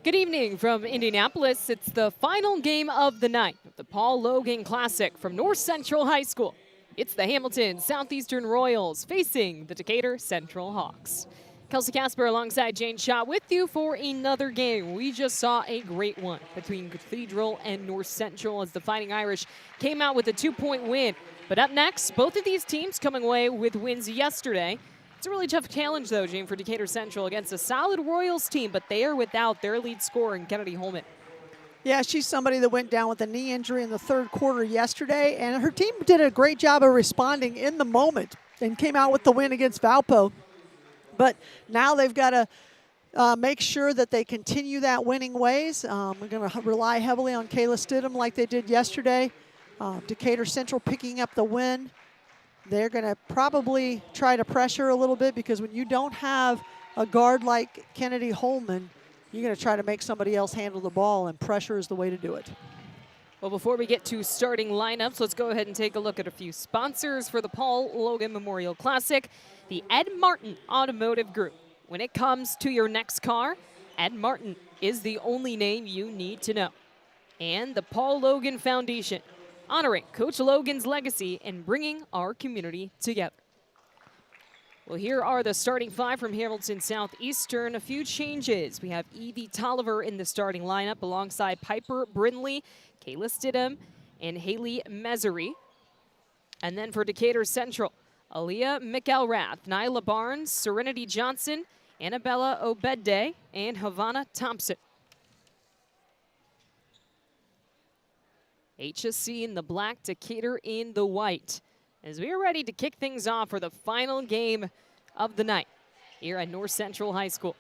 Good evening from Indianapolis. It's the final game of the night of the Paul Loggan Classic from North Central High School. It's the Hamilton Southeastern Royals facing the Decatur Central Hawks. Kelsey Casper alongside Jane Shaw with you for another game. We just saw a great one between Cathedral and North Central as the Fighting Irish came out with a 2-point win. But up next, both of these teams coming away with wins yesterday. It's a really tough challenge, though, Jane, for Decatur Central against a solid Royals team, but they are without their lead scorer in Kennedy Holman. Yeah, she's somebody that went down with a knee injury in the third quarter yesterday, and her team did a great job of responding in the moment and came out with the win against Valpo. But now they've got to make sure that they continue that winning ways. We're going to rely heavily on Kayla Stidham like they did yesterday. Decatur Central picking up the win. They're going to probably try to pressure a little bit because when you don't have a guard like Kennedy Holman, you're going to try to make somebody else handle the ball, and pressure is the way to do it. Well, before we get to starting lineups, let's go ahead and take a look at a few sponsors for the Paul Loggan Memorial Classic. The Ed Martin Automotive Group. When it comes to your next car, Ed Martin is the only name you need to know. And the Paul Loggan Foundation, honoring Coach Logan's legacy and bringing our community together. Well, here are the starting five from Hamilton Southeastern. A few changes. We have Evie Tolliver in the starting lineup alongside Piper Brindley, Kayla Stidham, and Haley Mesery. And then for Decatur Central, Aaliyah McElrath, Nyla Barnes, Serenity Johnson, Annabella Obedde, and Havana Thompson. HSC in the black, Decatur in the white. As we are ready to kick things off for the final game of the night here at North Central High School.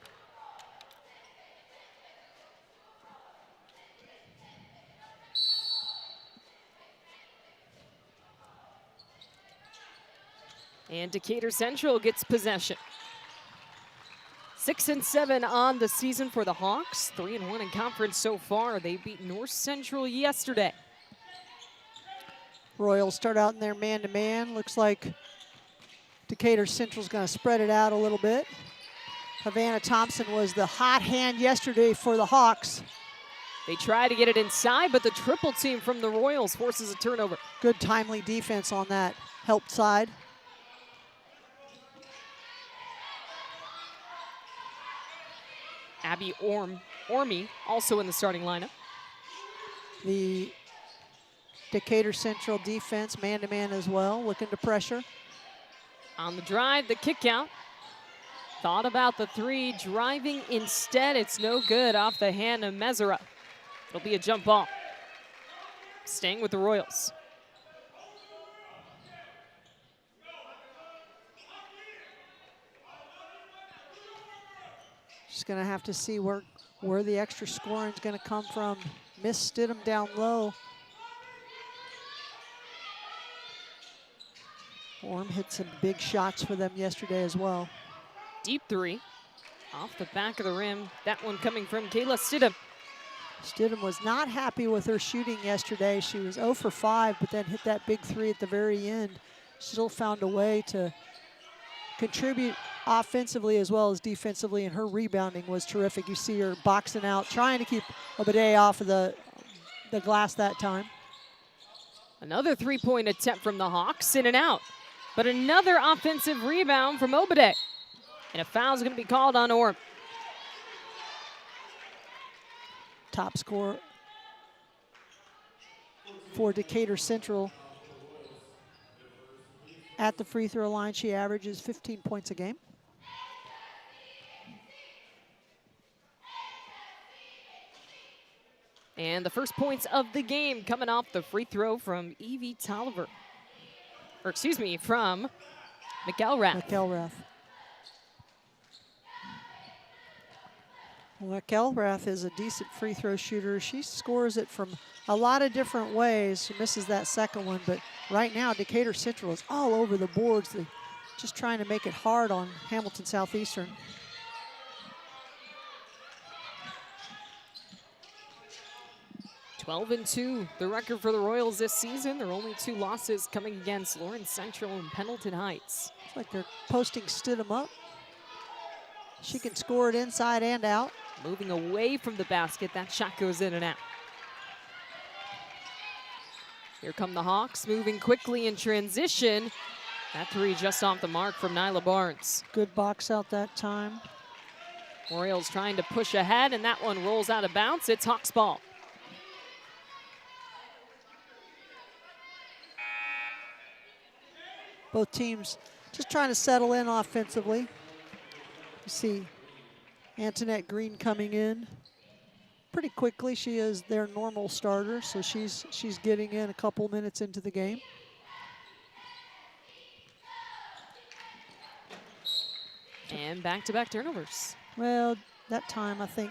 And Decatur Central gets possession. 6-7 on the season for the Hawks. 3-1 in conference so far. They beat North Central yesterday. Royals start out in their man-to-man. Looks like Decatur Central's going to spread it out a little bit. Havana Thompson was the hot hand yesterday for the Hawks. They try to get it inside, but the triple team from the Royals forces a turnover. Good timely defense on that help side. Abby Orme also in the starting lineup. The Decatur Central defense, man-to-man as well, looking to pressure. On the drive, the kick out. Thought about the three, driving instead. It's no good off the hand of Mesera. It'll be a jump ball. Staying with the Royals. Just going to have to see where the extra scoring is going to come from. Miss Stidham down low. Orm hit some big shots for them yesterday as well. Deep three off the back of the rim. That one coming from Kayla Stidham. Stidham was not happy with her shooting yesterday. She was 0 for 5, but then hit that big three at the very end. Still found a way to contribute offensively as well as defensively, and her rebounding was terrific. You see her boxing out, trying to keep Obade off of the glass that time. Another three-point attempt from the Hawks, in and out. But another offensive rebound from Obade. And a foul is going to be called on Orm. Top scorer for Decatur Central. At the free throw line, she averages 15 points a game. And the first points of the game coming off the free throw from Evie Tolliver. Or excuse me, from McElrath. McElrath. Well, McElrath is a decent free throw shooter. She scores it from a lot of different ways. She misses that second one, but right now Decatur Central is all over the boards. They're just trying to make it hard on Hamilton Southeastern. (12-2), the record for the Royals this season. Their only two losses coming against Lawrence Central and Pendleton Heights. Looks like they're posting Stidham up. She can score it inside and out. moving away from the basket. That shot goes in and out. Here come the Hawks, moving quickly in transition. That three just off the mark from Nyla Barnes. Good box out that time. Orioles trying to push ahead, and that one rolls out of bounds. It's Hawks ball. Both teams just trying to settle in offensively. You see Antoinette Green coming in pretty quickly. She is their normal starter, so she's getting in a couple minutes into the game. And back-to-back turnovers. Well, that time I think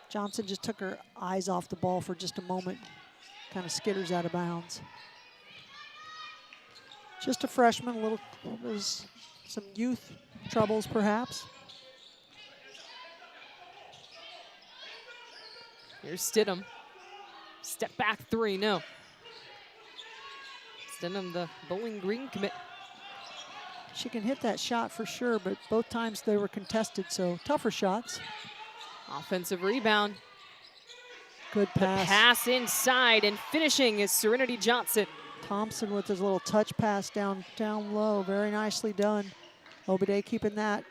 Johnson just took her eyes off the ball for just a moment, kind of skitters out of bounds. Just a freshman, there's some youth troubles perhaps. Here's Stidham. Step back three, no. Stidham, the Bowling Green commit. She can hit that shot for sure, but both times they were contested, so tougher shots. Offensive rebound. Good pass. The pass inside, and finishing is Serenity Johnson. Thompson with his little touch pass down low. Very nicely done. Obade keeping that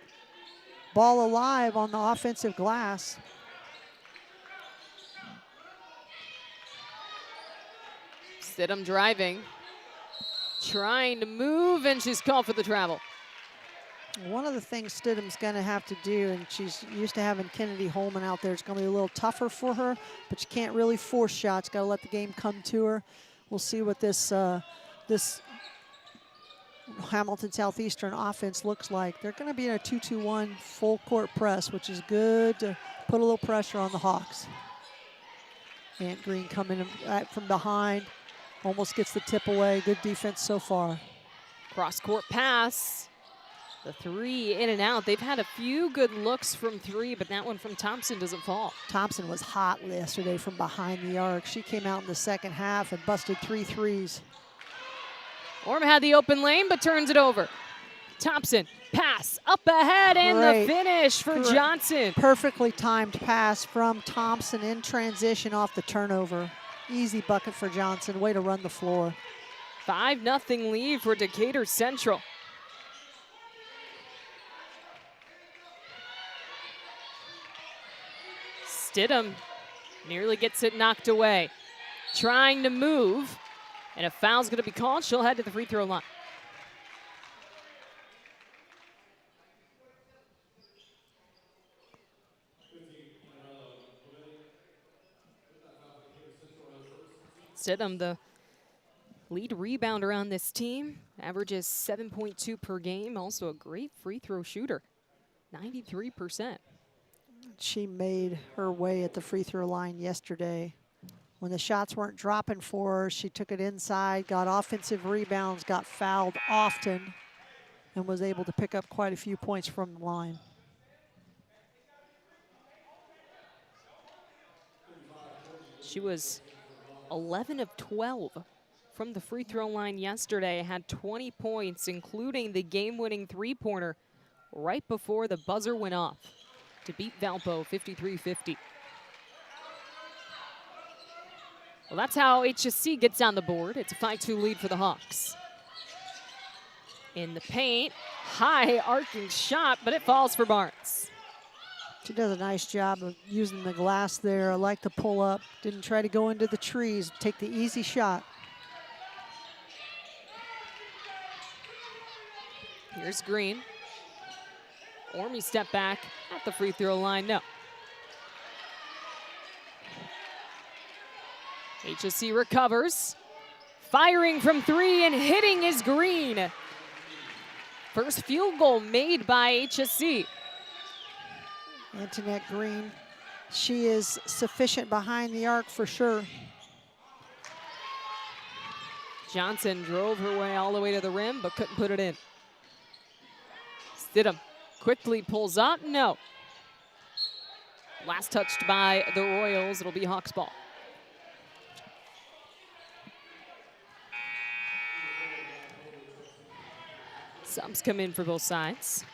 ball alive on the offensive glass. Stidham driving. Trying to move, and she's called for the travel. One of the things Stidham's going to have to do, and she's used to having Kennedy Holman out there, it's going to be a little tougher for her, but you can't really force shots. Got to let the game come to her. We'll see what this Hamilton Southeastern offense looks like. They're going to be in a 2-2-1 full court press, which is good to put a little pressure on the Hawks. Ant Green coming from behind, almost gets the tip away. Good defense so far. Cross-court pass. The three in and out. They've had a few good looks from three, but that one from Thompson doesn't fall. Thompson was hot yesterday from behind the arc. She came out in the second half and busted 3 threes. Orm had the open lane, but turns it over. Thompson, pass, up ahead, and the finish for Johnson. Perfectly timed pass from Thompson in transition off the turnover. Easy bucket for Johnson. Way to run the floor. 5-0 lead for Decatur Central. Stidham nearly gets it knocked away. Trying to move, and a foul's going to be called. She'll head to the free throw line. Stidham, the lead rebounder on this team, averages 7.2 per game. Also a great free throw shooter, 93%. She made her way at the free throw line yesterday. When the shots weren't dropping for her, she took it inside, got offensive rebounds, got fouled often, and was able to pick up quite a few points from the line. She was 11 of 12 from the free throw line yesterday, had 20 points, including the game-winning three-pointer right before the buzzer went off to beat Valpo 53-50. Well, that's how HSC gets on the board. It's a 5-2 lead for the Hawks. In the paint, high arcing shot, but it falls for Barnes. She does a nice job of using the glass there. I like the pull up. Didn't try to go into the trees. Take the easy shot. Here's Green. Ormy step back at the free throw line. No. HSC recovers. Firing from three and hitting is Green. First field goal made by HSC. Antoinette Green, she is sufficient behind the arc for sure. Johnson drove her way all the way to the rim, but couldn't put it in. Stidham quickly pulls up, no. Last touched by the Royals, it'll be Hawks ball. Subs come in for both sides.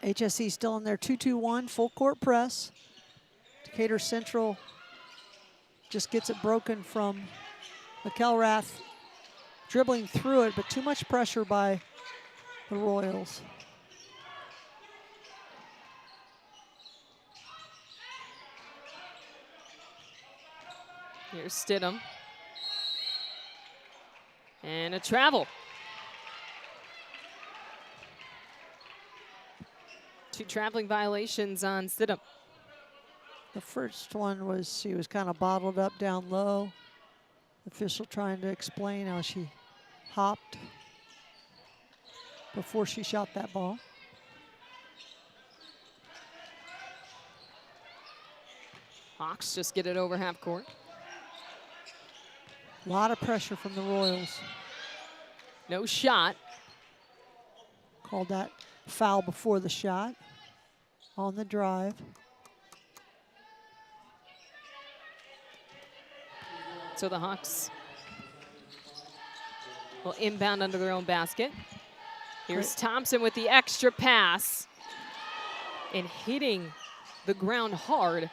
HSE still in their 2-2-1 full court press. Decatur Central just gets it broken from McElrath, dribbling through it, but too much pressure by the Royals. Here's Stidham. And a travel. 2 traveling violations on Stidham. The first one was she was kind of bottled up down low. Official trying to explain how she hopped before she shot that ball. Hawks just get it over half court. A lot of pressure from the Royals. No shot. Called that foul before the shot on the drive. So the Hawks will inbound under their own basket. Here's Thompson with the extra pass and hitting the ground hard.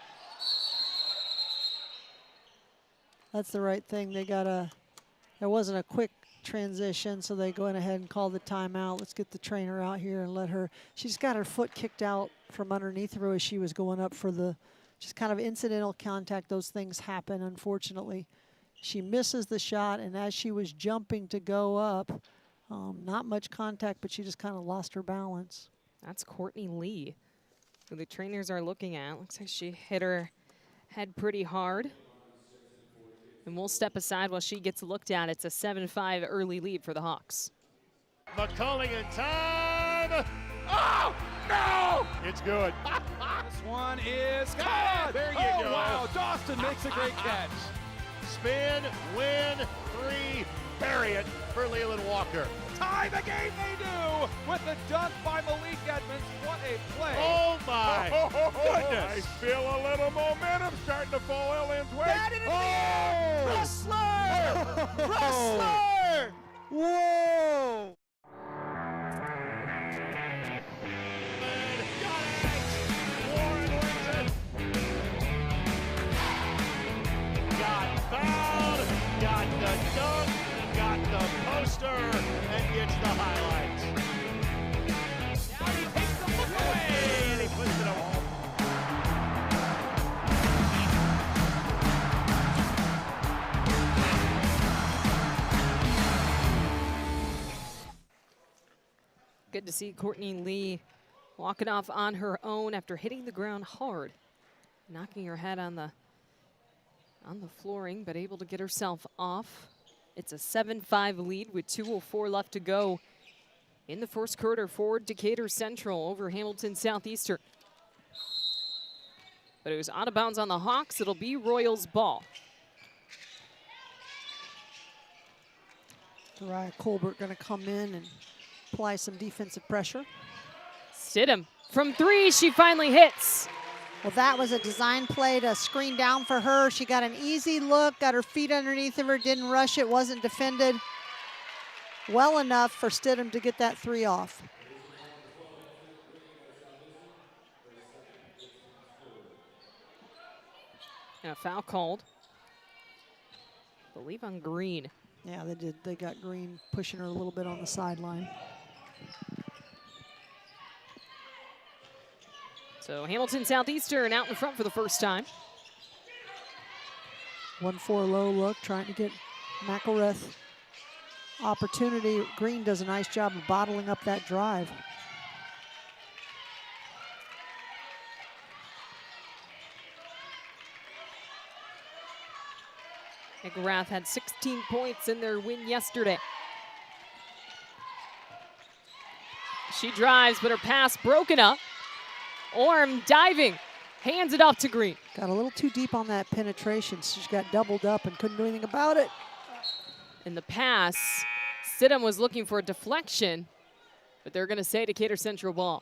That's the right thing. There wasn't a quick transition, so they go ahead and call the timeout. Let's get the trainer out here and let her, she's got her foot kicked out from underneath her as she was going up for the, just kind of incidental contact. Those things happen, unfortunately. She misses the shot, and as she was jumping to go up, not much contact, but she just kind of lost her balance. That's Courtney Lee, who the trainers are looking at. Looks like she hit her head pretty hard. And we'll step aside while she gets looked at. It's a 7-5 early lead for the Hawks. McCulling in time. Oh, no! It's good. This one is good. There you go. Wow, Dawson makes a great catch. Spin, win, 3, bury it for Leland Walker. Tie the game they do with the dunk by Malik Edmonds. What a play. Oh, my goodness. I feel a little momentum starting to fall Ellen's way. That is Wrestler! Wrestler! Whoa! Got fouled, got the dunk, got the poster, and gets the highlights. Now he takes the look away, and he puts it away. Good to see Courtney Lee walking off on her own after hitting the ground hard, knocking her head on the flooring, but able to get herself off. It's a 7-5 lead with 2:04 left to go in the first quarter for Decatur Central over Hamilton Southeastern. But it was out of bounds on the Hawks. It'll be Royals ball. Mariah Colbert going to come in and apply some defensive pressure. Stidham from 3, she finally hits. Well, that was a design play to screen down for her. She got an easy look, got her feet underneath of her, didn't rush it, wasn't defended well enough for Stidham to get that 3 off. And a foul called, I believe on Green. Yeah, they did. They got Green pushing her a little bit on the sideline. So Hamilton Southeastern out in front for the first time. 1-4 low look, trying to get McElrath opportunity. Green does a nice job of bottling up that drive. McGrath had 16 points in their win yesterday. She drives, but her pass broken up. Orm diving, hands it off to Green. Got a little too deep on that penetration. So she got doubled up and couldn't do anything about it. In the pass, Stidham was looking for a deflection, but they're going to say Decatur Central ball.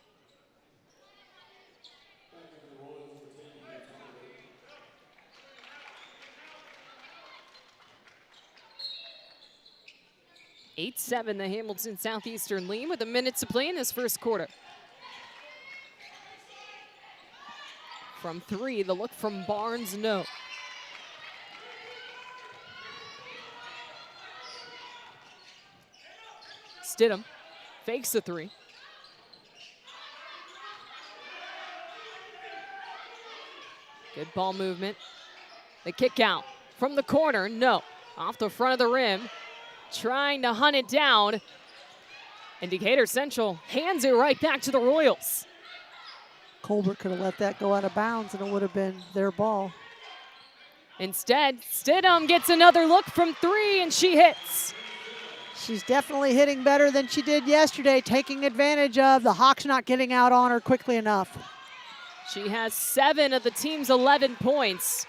(8-7) the Hamilton Southeastern lead with a minute to play in this first quarter. From 3, the look from Barnes, no. Stidham fakes the 3. Good ball movement. The kick out from the corner, no. Off the front of the rim, trying to hunt it down. And Decatur Central hands it right back to the Royals. Colbert could have let that go out of bounds and it would have been their ball. Instead, Stidham gets another look from 3 and she hits. She's definitely hitting better than she did yesterday, taking advantage of the Hawks not getting out on her quickly enough. She has 7 of the team's 11 points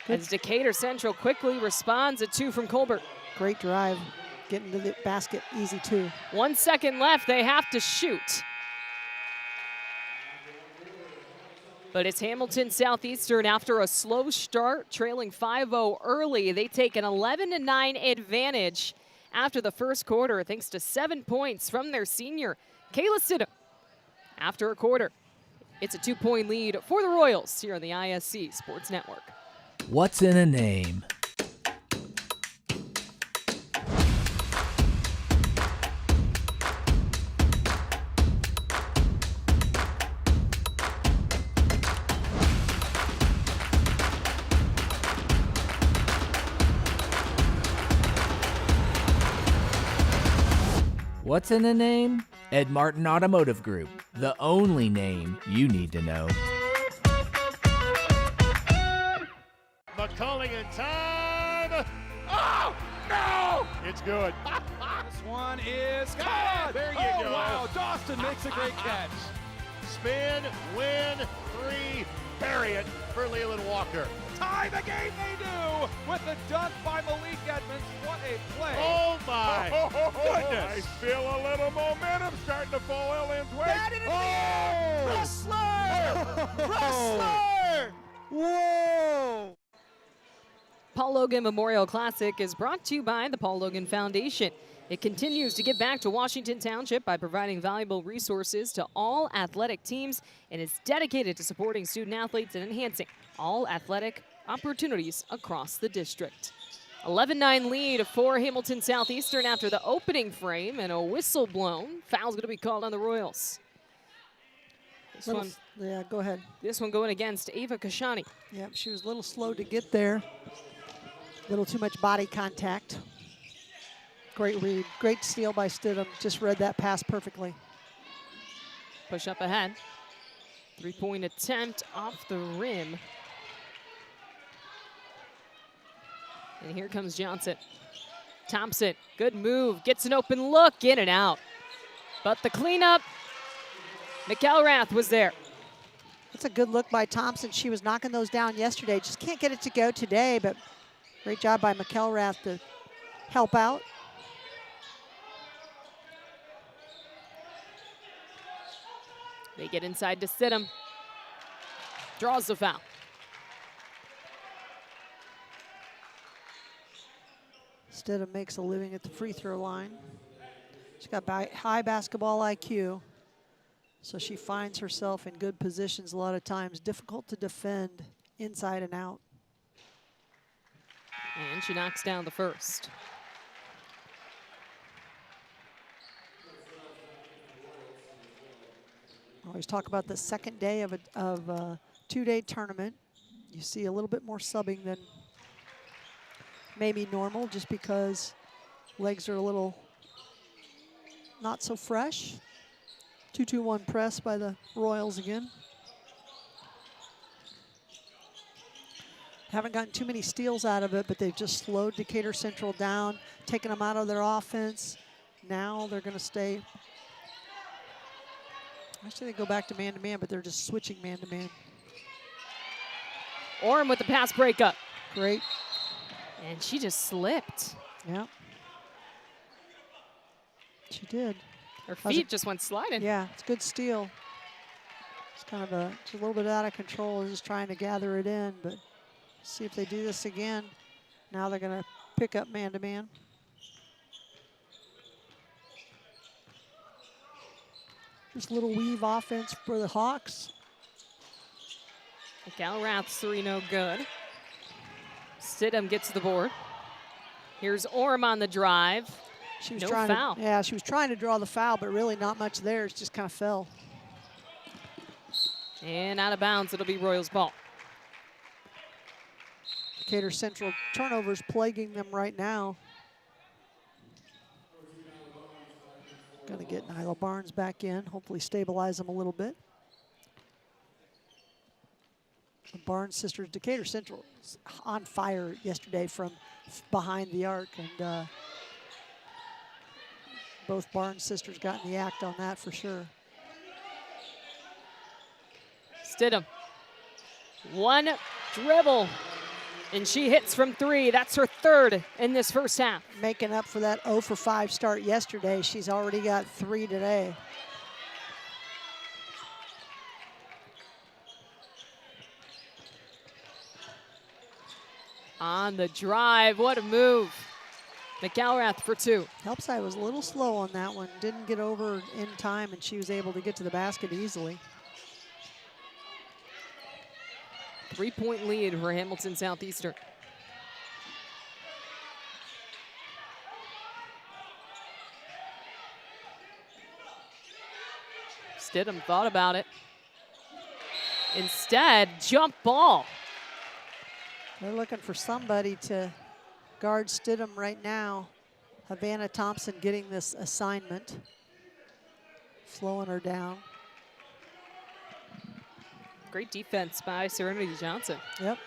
as Decatur Central quickly responds. A 2 from Colbert. Great drive, getting to the basket easy too. 1 second left, they have to shoot. But it's Hamilton Southeastern after a slow start, trailing 5-0 early. They take an 11-9 advantage after the first quarter, thanks to 7 points from their senior, Kayla Stidham. After a quarter, it's a 2-point lead for the Royals here on the ISC Sports Network. What's in a name? What's in a name? Ed Martin Automotive Group, the only name you need to know. McCulling in time. Oh, no! It's good. This one is Ah, good. there you oh, go. Wow, Dawson makes a great catch. Spin, win, 3, bury it for Leland Walker. Tie the game they do with the dunk by Malik Edmonds. What a play. Oh my I goodness. feel a little momentum starting to fall Ellen's way. Wrestler! Whoa! Paul Logan Memorial Classic is brought to you by the Paul Logan Foundation. It continues to give back to Washington Township by providing valuable resources to all athletic teams and is dedicated to supporting student athletes and enhancing all athletic opportunities across the district. 11-9 lead for Hamilton Southeastern after the opening frame and a whistle blown. Foul's going to be called on the Royals. Yeah, go ahead. This one going against Ava Kashani. Yep, she was a little slow to get there. A little too much body contact. Great read, great steal by Stidham. Just read that pass perfectly. Push up ahead. 3-point attempt off the rim. And here comes Johnson. Thompson, good move, gets an open look, in and out. But the cleanup, McElrath was there. That's a good look by Thompson. She was knocking those down yesterday. Just can't get it to go today, but great job by McElrath to help out. They get inside to Stidham. Draws the foul. Stidham makes a living at the free throw line. She's got high basketball IQ, so she finds herself in good positions a lot of times. Difficult to defend inside and out. And she knocks down the first. Always talk about the second day of a two-day tournament. You see a little bit more subbing than maybe normal, just because legs are a little not so fresh. 2-2-1 press by the Royals again. Haven't gotten too many steals out of it, but they've just slowed Decatur Central down, taken them out of their offense. Now they're going to stay. Actually, they go back to man-to-man, but they're just switching man-to-man. Orem with the pass breakup. Great. And she just slipped. Yeah. She did. Her feet just went sliding. Yeah, it's a good steal. It's kind of just a little bit out of control. They're just trying to gather it in, but see if they do this again. Now they're going to pick up man-to-man. Just a little weave offense for the Hawks. McElrath's three no good. Stidham gets the board. Here's Orm on the drive. She was No trying foul. yeah, she was trying to draw the foul, but really not much there. It just kind of fell. And out of bounds, it'll be Royals ball. Decatur Central turnovers plaguing them right now. Going to get Nyla Barnes back in, hopefully stabilize them a little bit. The Barnes sisters, Decatur Central was on fire yesterday from behind the arc, and both Barnes sisters got in the act on that for sure. Stidham, one dribble, and she hits from three. That's her third in this first half. Making up for that 0 for 5 start yesterday. She's already got 3 today. On the drive, what a move. McElrath for 2. Helpside was a little slow on that one. Didn't get over in time, and she was able to get to the basket easily. 3-point lead for Hamilton Southeastern. Stidham thought about it. Instead, jump ball. They're looking for somebody to guard Stidham right now. Havana Thompson getting this assignment. Slowing her down. Great defense by Serenity Johnson. Yep.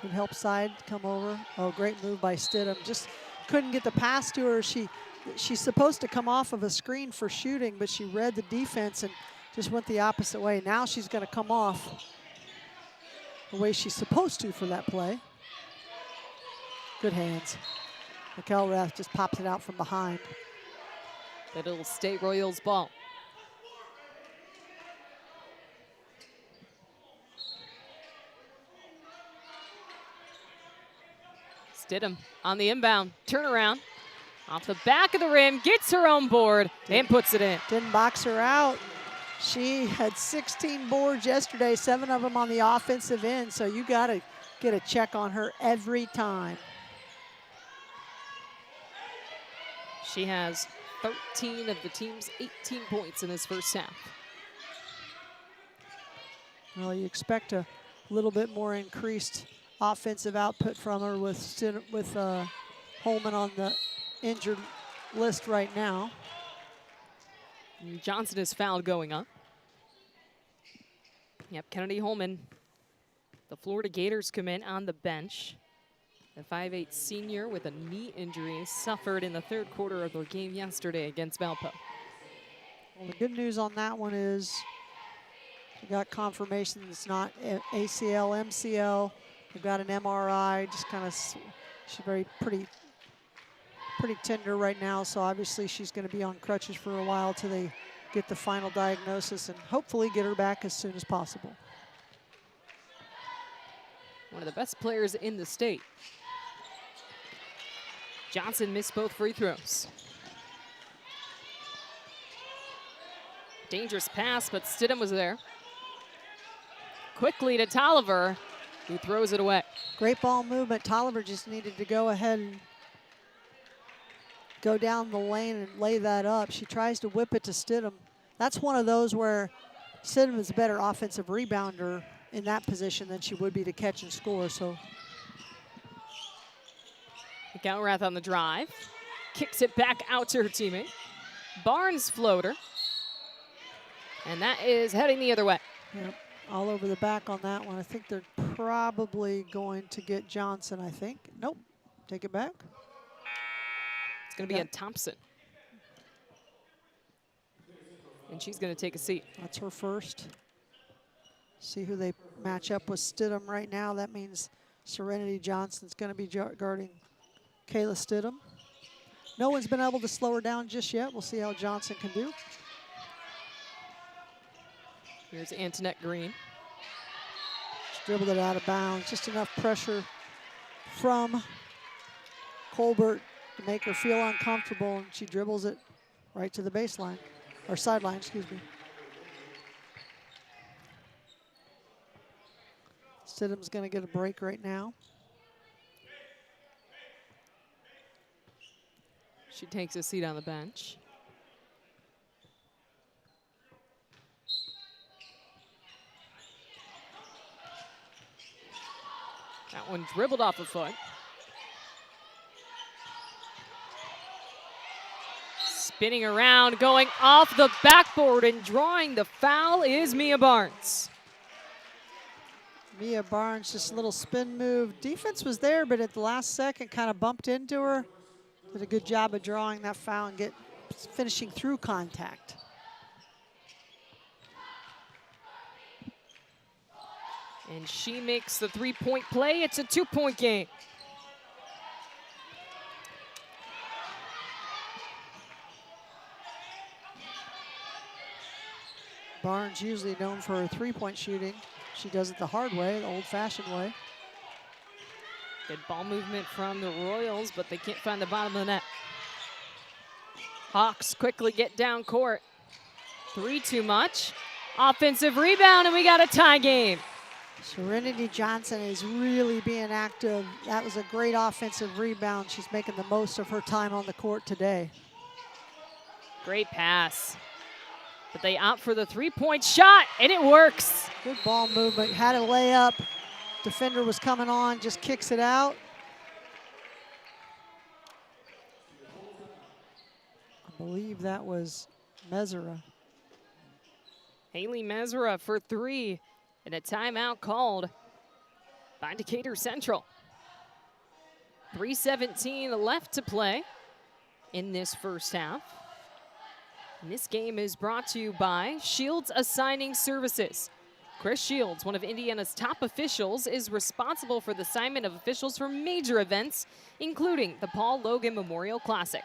Good help side come over. Oh, great move by Stidham. Just couldn't get the pass to her. She's supposed to come off of a screen for shooting, but she read the defense and just went the opposite way. Now she's going to come off the way she's supposed to for that play. Good hands. McElrath just pops it out from behind. But it'll stay Royals ball. Stidham on the inbound, turnaround. Off the back of the rim, gets her own board and puts it in. Didn't box her out. She had 16 boards yesterday, 7 of them on the offensive end, so you got to get a check on her every time. She has 13 of the team's 18 points in this first half. Well, you expect a little bit more increased offensive output from her with Holman on the injured list right now. And Johnson is fouled going up. Yep, Kennedy Holman. The Florida Gators come in on the bench. The 5'8" senior with a knee injury suffered in the third quarter of their game yesterday against Valpo. Well, the good news on that one is we got confirmation it's not ACL, MCL. We've got an MRI, just kind of, she's pretty tender right now, so obviously she's going to be on crutches for a while till they get the final diagnosis and hopefully get her back as soon as possible. One of the best players in the state. Johnson missed both free throws. Dangerous pass, but Stidham was there. Quickly to Tolliver, who throws it away. Great ball movement. Tolliver just needed to go ahead and go down the lane and lay that up. She tries to whip it to Stidham. That's one of those where Stidham is a better offensive rebounder in that position than she would be to catch and score. So McElrath on the drive. Kicks it back out to her teammate. Barnes floater. And that is heading the other way. yep, all over the back on that one. I think they're probably going to get Johnson, I think. Nope, take it back. It's going to be a Thompson. And she's going to take a seat. That's her first. See who they match up with Stidham right now. That means Serenity Johnson's going to be guarding Kayla Stidham. No one's been able to slow her down just yet. We'll see how Johnson can do. Here's Antoinette Green. She dribbled it out of bounds. Just enough pressure from Colbert to make her feel uncomfortable, and she dribbles it right to the baseline, or sideline, excuse me. Stidham's going to get a break right now. She takes a seat on the bench. That one dribbled off the foot. Spinning around, going off the backboard and drawing the foul is Mia Barnes. Mia Barnes, just a little spin move. Defense was there, but at the last second kind of bumped into her. Did a good job of drawing that foul and finishing through contact. And she makes the three-point play. It's a two-point game. Barnes usually known for her three-point shooting. She does it the hard way, the old-fashioned way. Good ball movement from the Royals, but they can't find the bottom of the net. Hawks quickly get down court. 3 too much. Offensive rebound, and we got a tie game. Serenity Johnson is really being active. That was a great offensive rebound. She's making the most of her time on the court today. Great pass. But they opt for the three-point shot, and it works. Good ball movement, had a layup. Defender was coming on, just kicks it out. I believe that was Mesera. Haley Mesera for 3, and a timeout called by Decatur Central. 3:17 left to play in this first half. And this game is brought to you by Shields Assigning Services. Chris Shields, one of Indiana's top officials, is responsible for the assignment of officials for major events, including the Paul Logan Memorial Classic.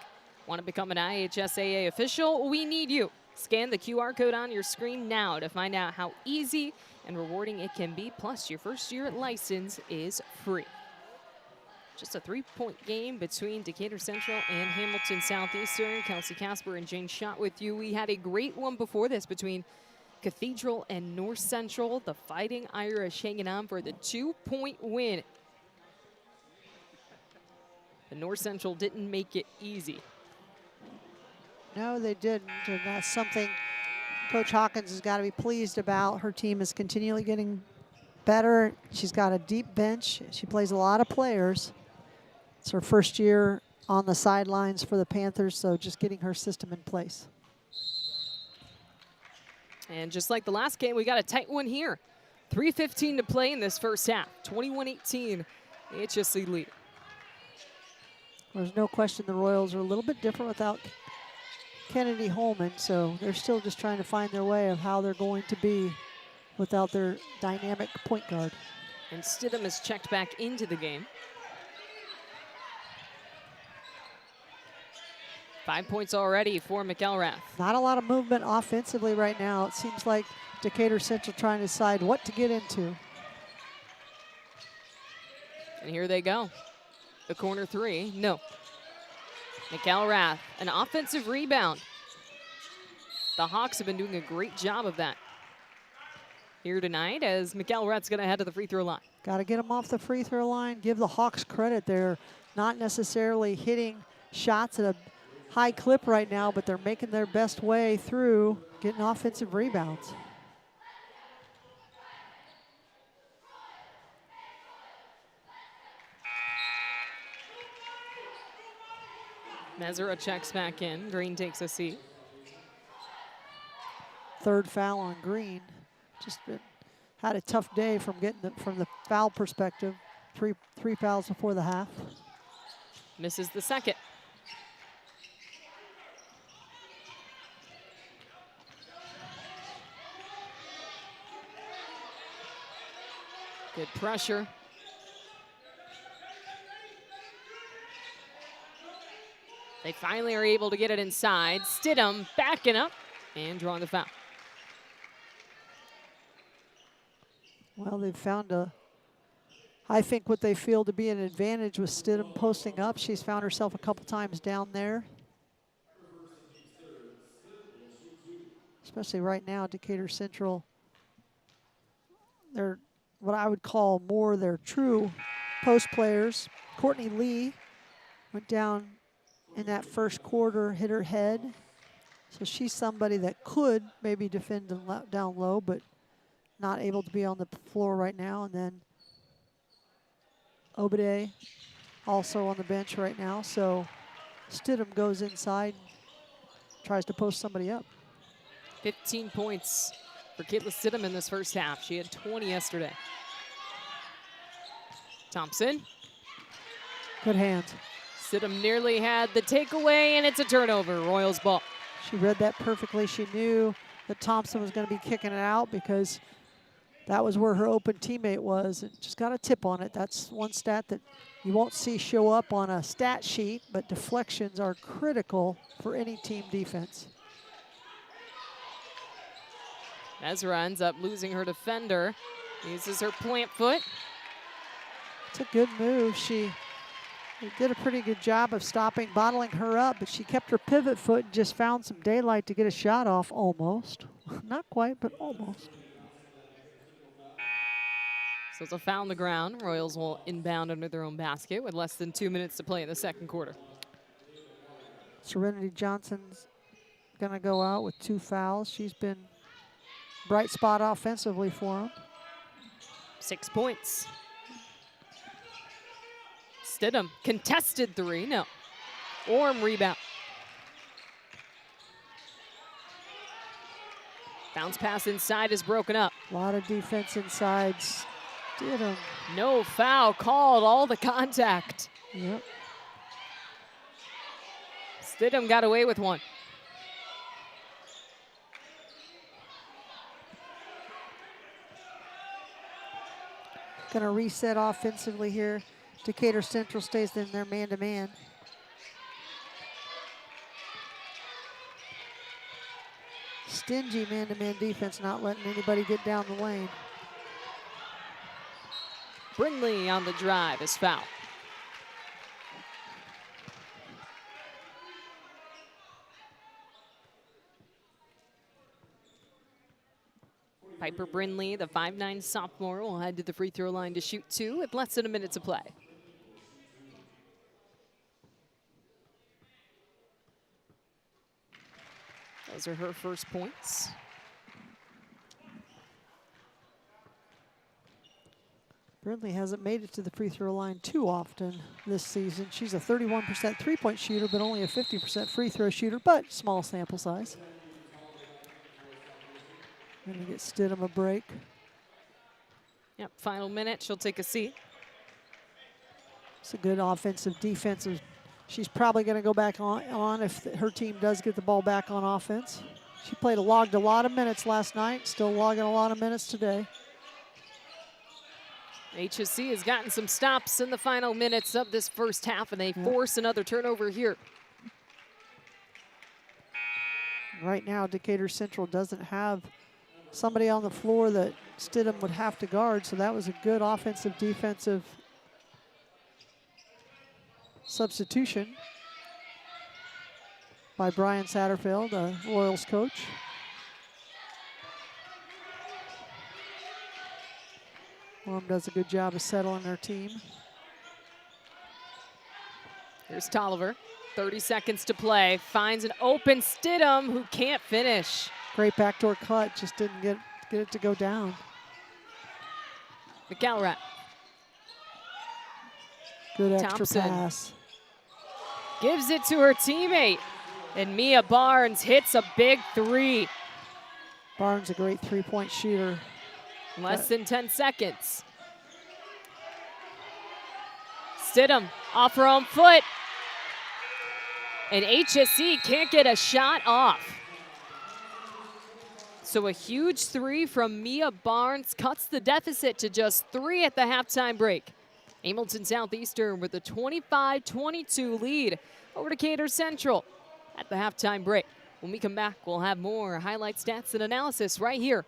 Want to become an IHSAA official? We need you. Scan the QR code on your screen now to find out how easy and rewarding it can be. Plus, your first year at license is free. Just a 3-point game between Decatur Central and Hamilton Southeastern. Kelsey Casper and Jane Schott with you. We had a great one before this between Cathedral and North Central. The Fighting Irish hanging on for the 2-point win. The North Central didn't make it easy. No, they didn't, and that's something Coach Hawkins has got to be pleased about. Her team is continually getting better. She's got a deep bench. She plays a lot of players. It's her first year on the sidelines for the Panthers, so just getting her system in place. And just like the last game, we got a tight one here. 3:15 to play in this first half. 21-18, HSC lead. There's no question the Royals are a little bit different without Kennedy Holman, so they're still just trying to find their way of how they're going to be without their dynamic point guard. And Stidham is checked back into the game. 5 points already for McElrath. Not a lot of movement offensively right now. It seems like Decatur Central trying to decide what to get into. And here they go. The corner three, no. McElrath, an offensive rebound. The Hawks have been doing a great job of that here tonight as McElrath's gonna head to the free throw line. Got to get them off the free throw line. Give the Hawks credit. They're not necessarily hitting shots at a high clip right now, but they're making their best way through getting offensive rebounds. Mesera checks back in. Green takes a seat. Third foul on Green. Just had a tough day from the foul perspective. Three fouls before the half. Misses the second. Good pressure. They finally are able to get it inside. Stidham backing up and drawing the foul. Well, they've found I think what they feel to be an advantage with Stidham posting up. She's found herself a couple times down there. Especially right now, Decatur Central, they're what I would call more their true post players. Courtney Lee went down in that first quarter, hit her head. So she's somebody that could maybe defend down low, but not able to be on the floor right now. And then Obade also on the bench right now. So Stidham goes inside, tries to post somebody up. 15 points for Kayla Stidham in this first half. She had 20 yesterday. Thompson. Good hands. Stidham nearly had the takeaway, and it's a turnover. Royals ball. She read that perfectly. She knew that Thompson was going to be kicking it out because that was where her open teammate was. And just got a tip on it. That's one stat that you won't see show up on a stat sheet, but deflections are critical for any team defense. Ezra ends up losing her defender. Uses her plant foot. It's a good move. She did a pretty good job of bottling her up, but she kept her pivot foot and just found some daylight to get a shot off, almost. Not quite, but almost. So it's a foul on the ground. Royals will inbound under their own basket with less than 2 minutes to play in the second quarter. Serenity Johnson's gonna go out with 2 fouls. She's been bright spot offensively for them. 6 points. Stidham, contested 3, no. Orm rebound. Bounce pass inside is broken up. A lot of defense inside. Stidham. No foul called, all the contact. Yep. Stidham got away with one. Gonna reset offensively here. Decatur Central stays in their man-to-man. Stingy man-to-man defense, not letting anybody get down the lane. Brindley on the drive is fouled. Piper Brindley, the 5'9" sophomore, will head to the free throw line to shoot 2 with less than a minute to play. Those are her first points. Brindley hasn't made it to the free throw line too often this season. She's a 31% three-point shooter, but only a 50% free throw shooter, but small sample size. Gonna get Stidham a break. Yep, final minute, she'll take a seat. It's a good offensive, defensive. She's probably gonna go back on if her team does get the ball back on offense. She logged a lot of minutes last night, still logging a lot of minutes today. HSC has gotten some stops in the final minutes of this first half, and they force another turnover here. Right now, Decatur Central doesn't have somebody on the floor that Stidham would have to guard, so that was a good offensive, defensive substitution by Brian Satterfield, the Royals coach. Orm does a good job of settling their team. Here's Tolliver, 30 seconds to play, finds an open Stidham who can't finish. Great backdoor cut, just didn't get it to go down. McElrath. Good extra Thompson pass. Gives it to her teammate, and Mia Barnes hits a big 3. Barnes, a great three-point shooter. Less than 10 seconds. Stidham off her own foot. And HSC can't get a shot off. So a huge 3 from Mia Barnes cuts the deficit to just 3 at the halftime break. Hamilton Southeastern with a 25-22 lead over Decatur Central at the halftime break. When we come back, we'll have more highlight stats and analysis right here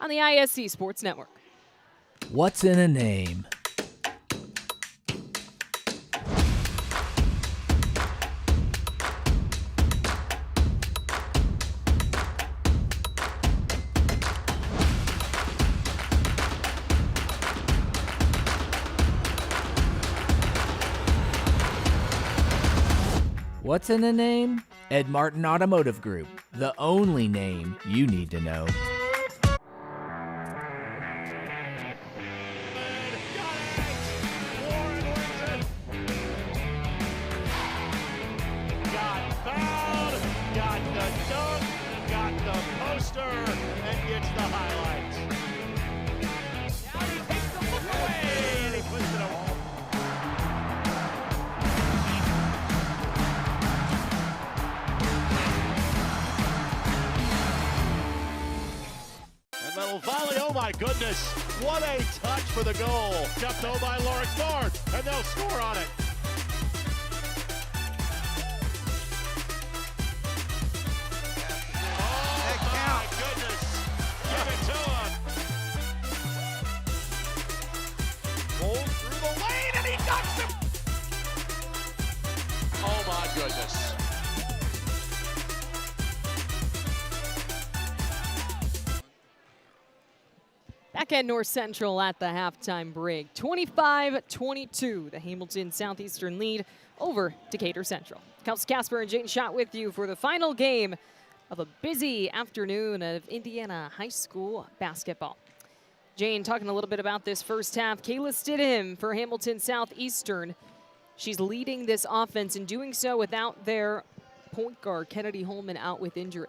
on the ISC Sports Network. What's in a name? What's in a name? Ed Martin Automotive Group, the only name you need to know. Got fouled, got the dunk, got the poster, and gets the highlights. Now he takes the look away, and he puts it away. And little volley, oh my goodness, what a touch for the goal. Jumped though by Lawrence Barnes, and they'll score on it. Oh my goodness. Back at North Central at the halftime break. 25-22, the Hamilton Southeastern lead over Decatur Central. Kelsey Casper and Jane Schott with you for the final game of a busy afternoon of Indiana high school basketball. Jane, talking a little bit about this first half. Kayla Stidham for Hamilton Southeastern. She's leading this offense and doing so without their point guard, Kennedy Holman, out with injury.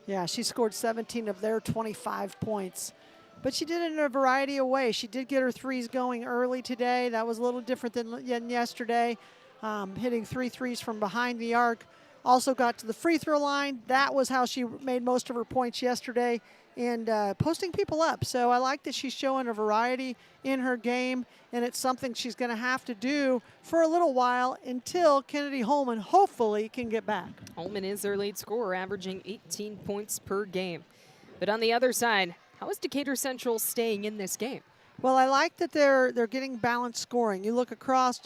Yeah, she scored 17 of their 25 points. But she did it in a variety of ways. She did get her threes going early today. That was a little different than yesterday, hitting 3 threes from behind the arc. Also got to the free throw line. That was how she made most of her points yesterday, and posting people up. So I like that she's showing a variety in her game, and it's something she's going to have to do for a little while until Kennedy Holman hopefully can get back. Holman is their lead scorer, averaging 18 points per game. But on the other side, how is Decatur Central staying in this game? Well, I like that they're getting balanced scoring. You look across,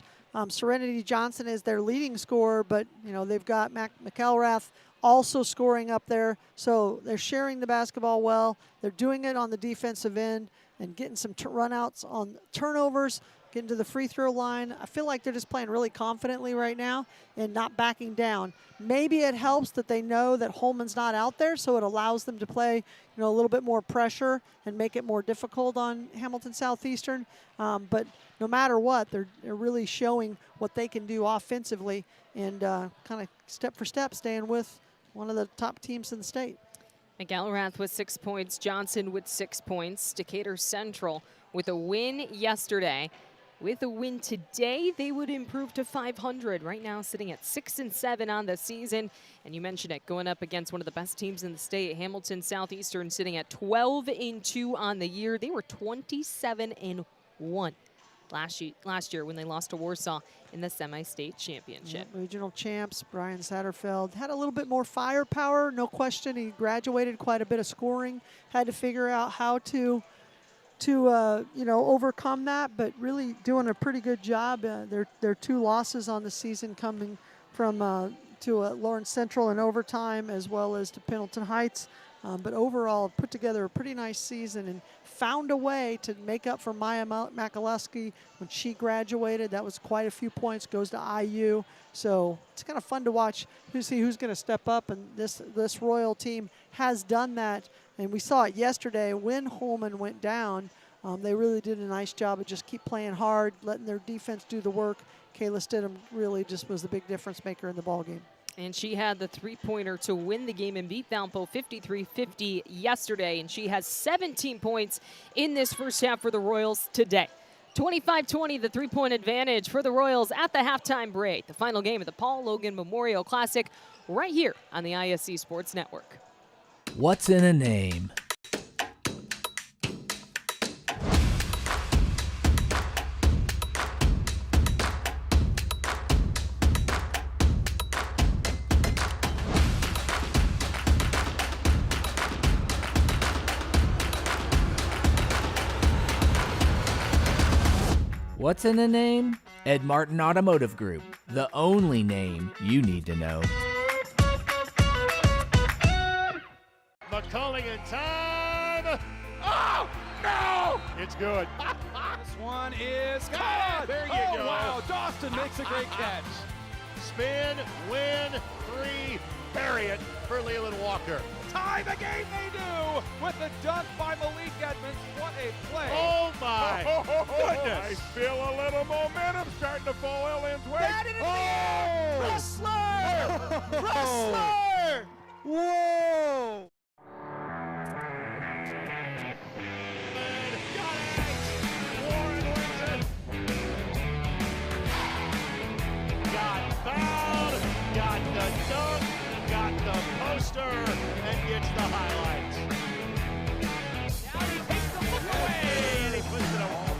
Serenity Johnson is their leading scorer, but you know they've got McElrath also scoring up there. So they're sharing the basketball well. They're doing it on the defensive end and getting some runouts on turnovers, getting to the free throw line. I feel like they're just playing really confidently right now and not backing down. Maybe it helps that they know that Holman's not out there, so it allows them to play, a little bit more pressure and make it more difficult on Hamilton Southeastern. But no matter what, they're really showing what they can do offensively and kind of step for step staying with one of the top teams in the state. McElrath with 6 points, Johnson with 6 points. Decatur Central with a win yesterday. With a win today, they would improve to 500. Right now, sitting at 6-7 on the season. And you mentioned it, going up against one of the best teams in the state, Hamilton Southeastern, sitting at 12-2 on the year. They were 27-1 last year when they lost to Warsaw in the semi-state championship. Yeah, regional champs, Brian Satterfeld, had a little bit more firepower, no question. He graduated quite a bit of scoring, had to figure out how to overcome that, but really doing a pretty good job. Their 2 losses on the season coming from to Lawrence Central in overtime as well as to Pendleton Heights. But overall, put together a pretty nice season and found a way to make up for Maya Makaluski when she graduated. That was quite a few points, goes to IU. So it's kind of fun to watch who's going to step up, and this Royal team has done that. And we saw it yesterday when Holman went down. They really did a nice job of just keep playing hard, letting their defense do the work. Kayla Stidham really just was the big difference maker in the ballgame. And she had the three-pointer to win the game and beat Valpo 53-50 yesterday. And she has 17 points in this first half for the Royals today. 25-20, the three-point advantage for the Royals at the halftime break. The final game of the Paul Logan Memorial Classic right here on the ISC Sports Network. What's in a name? What's in a name? Ed Martin Automotive Group, the only name you need to know. McCulling in time. Oh, no! It's good. This one is good. There you oh, go. Wow, Dawson makes a great catch. spin, win, 3, bury it for Leland Walker. Tie the game they do with the dunk by Malik Edmonds. What a play. Oh my I goodness. feel a little momentum starting to fall Ellen's way. Wrestler! Wrestler! Whoa! Got fouled, got the dunk, got the poster, and gets the highlights. Now he takes the look away, and he puts it away.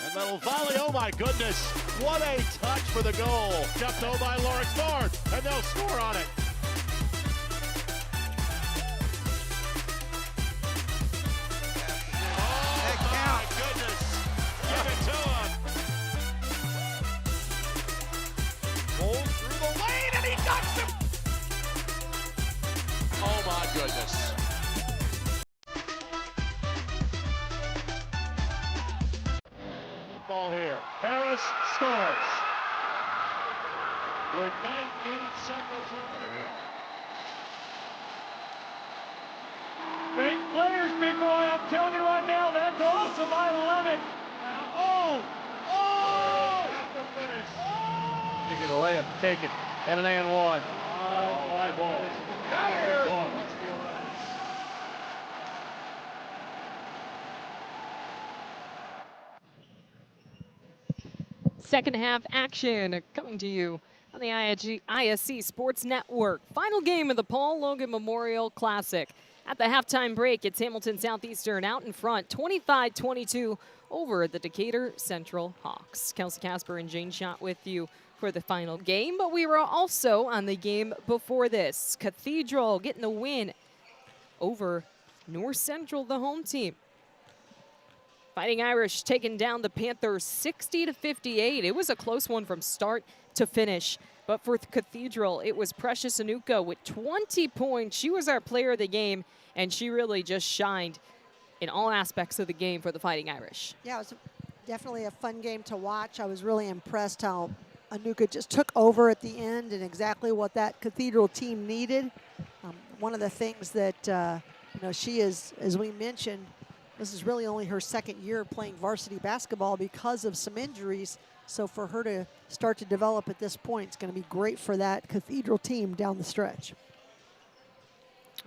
And little volley, oh my goodness, what a touch for the goal. Jumped though by Lawrence North, and they'll score on it. Oh my goodness. Ball here. Harris scores. With 19 seconds remaining. Big players, big boy. I'm telling you right now, that's awesome by 11. You get a layup, take it, and an and one. Fly ball. Second half action coming to you on the ISC Sports Network. Final game of the Paul Logan Memorial Classic. At the halftime break, it's Hamilton Southeastern out in front, 25-22 over the Decatur Central Hawks. Kelsey Casper and Jane Schott with you for the final game, but we were also on the game before this. Cathedral getting the win over North Central, the home team. Fighting Irish taking down the Panthers 60-58. It was a close one from start to finish. But for Cathedral, it was Precious Anuka with 20 points. She was our player of the game, and she really just shined in all aspects of the game for the Fighting Irish. Yeah, it was definitely a fun game to watch. I was really impressed how Anuka just took over at the end and exactly what that Cathedral team needed. One of the things that, she is, as we mentioned, this is really only her second year playing varsity basketball because of some injuries. So for her to start to develop at this point, it's going to be great for that Cathedral team down the stretch.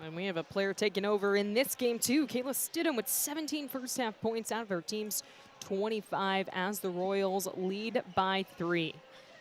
And we have a player taking over in this game too. Kayla Stidham with 17 first half points out of her team's 25 as the Royals lead by 3.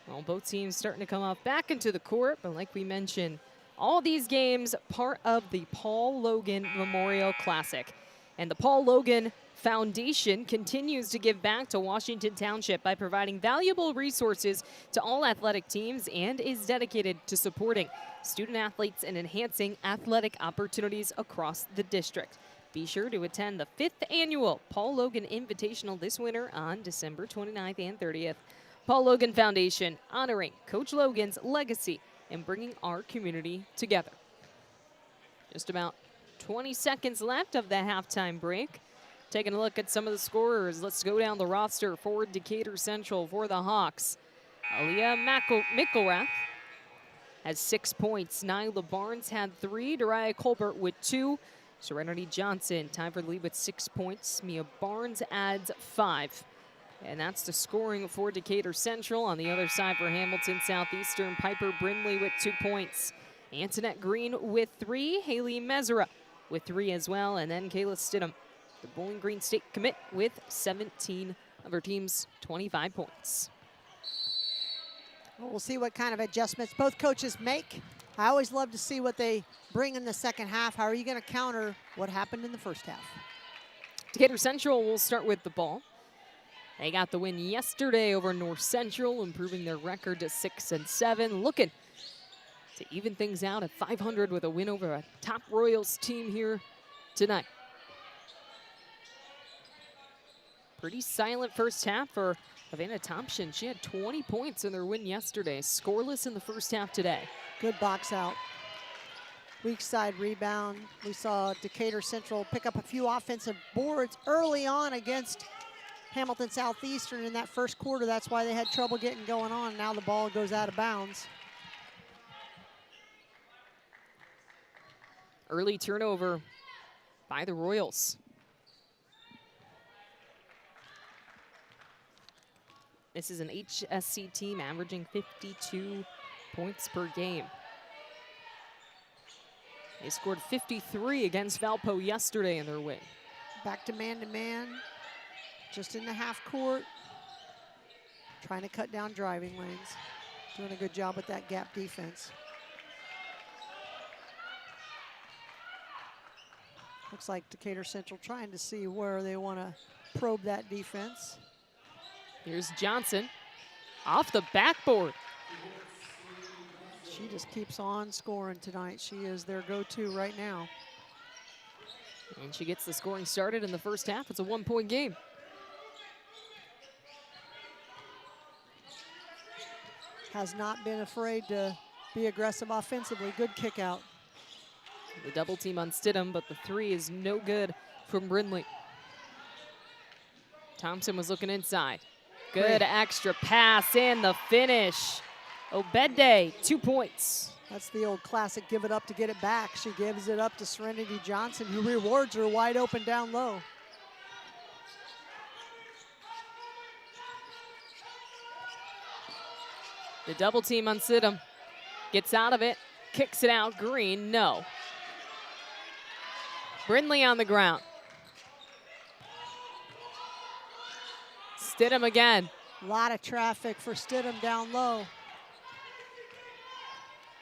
Well, both teams starting to come off back into the court, but like we mentioned, all these games part of the Paul Logan Memorial Classic. And the Paul Logan Foundation continues to give back to Washington Township by providing valuable resources to all athletic teams and is dedicated to supporting student athletes and enhancing athletic opportunities across the district. Be sure to attend the 5th annual Paul Logan Invitational this winter on December 29th and 30th. Paul Logan Foundation, honoring Coach Logan's legacy and bringing our community together. Just about 20 seconds left of the halftime break. Taking a look at some of the scorers. Let's go down the roster for Decatur Central for the Hawks. Aaliyah Mickelrath has 6 points. Nyla Barnes had 3. Dariah Colbert with 2. Serenity Johnson tied for the lead with 6 points. Mia Barnes adds 5. And that's the scoring for Decatur Central. On the other side for Hamilton Southeastern, Piper Brindley with 2 points. Antoinette Green with 3. Haley Mesera with 3 as well. And then Kayla Stidham, the Bowling Green State commit, with 17 of her team's 25 points. Well, we'll see what kind of adjustments both coaches make. I always love to see what they bring in the second half. How are you going to counter what happened in the first half? Decatur Central will start with the ball. They got the win yesterday over North Central, improving their record to 6-7. Looking to even things out at 500 with a win over a top Royals team here tonight. Pretty silent first half for Havana Thompson. She had 20 points in their win yesterday. Scoreless in the first half today. Good box out. weak side rebound. We saw Decatur Central pick up a few offensive boards early on against Hamilton Southeastern in that first quarter. That's why they had trouble getting going on. Now the ball goes out of bounds. Early turnover by the Royals. This is an HSC team averaging 52 points per game. They scored 53 against Valpo yesterday in their win. Back to man, just in the half court. Trying to cut down driving lanes. Doing a good job with that gap defense. Looks like Decatur Central trying to see where they want to probe that defense. Here's Johnson off the backboard. She just keeps on scoring tonight. She is their go-to right now. And she gets the scoring started in the first half. It's a 1-point game. Has not been afraid to be aggressive offensively. Good kick out. The double team on Stidham, but the three is no good from Brindley. Thompson was looking inside. Good extra pass and the finish. Obede, 2 points. That's the old classic, give it up to get it back. She gives it up to Serenity Johnson, who rewards her wide open down low. The double team on Stidham. Gets out of it, kicks it out. Green, no. Brindley on the ground. Stidham again. A lot of traffic for Stidham down low.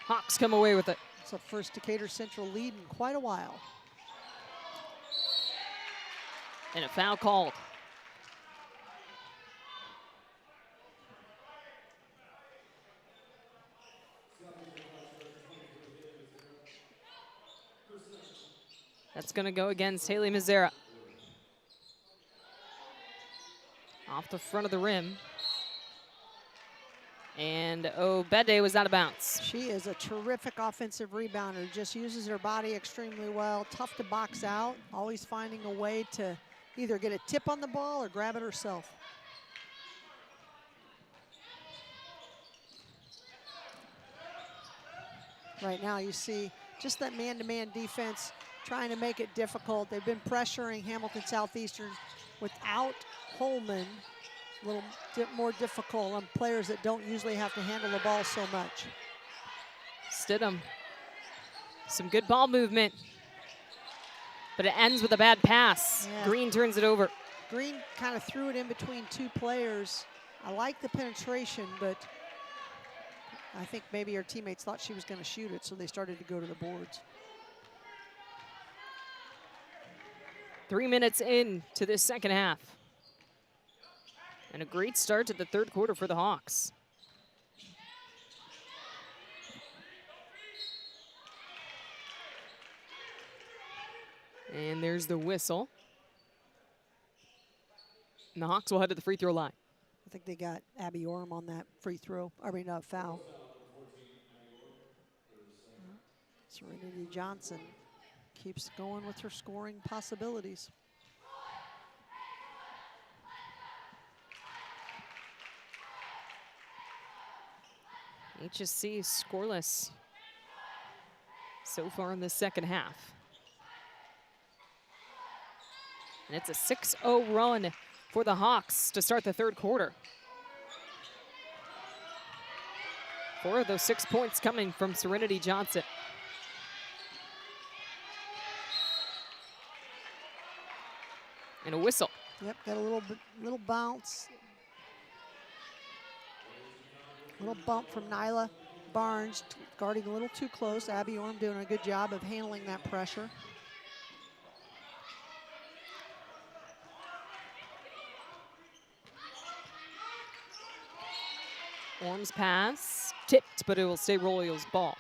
Hawks come away with it. It's the first Decatur Central lead in quite a while. And a foul called. That's going to go against Haley Mazzara. Off the front of the rim. And Obede was out of bounds. She is a terrific offensive rebounder. Just uses her body extremely well. Tough to box out. Always finding a way to either get a tip on the ball or grab it herself. Right now you see just that man-to-man defense trying to make it difficult. They've been pressuring Hamilton Southeastern without Holman. A little more difficult on players that don't usually have to handle the ball so much. Stidham, some good ball movement, but it ends with a bad pass. Yeah. Green turns it over. Green kind of threw it in between two players. I like the penetration, but I think maybe her teammates thought she was going to shoot it, so they started to go to the boards. 3 minutes into this second half. And a great start to the third quarter for the Hawks. And there's the whistle. And the Hawks will head to the free throw line. I think they got Abby Orm on that free throw, foul. Serenity Johnson keeps going with her scoring possibilities. HSC scoreless so far in the second half. And it's a 6-0 run for the Hawks to start the third quarter. 4 of those 6 points coming from Serenity Johnson. And a whistle. Yep, got a little bounce. Little bump from Nyla Barnes, guarding a little too close. Abby Orm doing a good job of handling that pressure. Orm's pass tipped, but it will stay Royals' ball.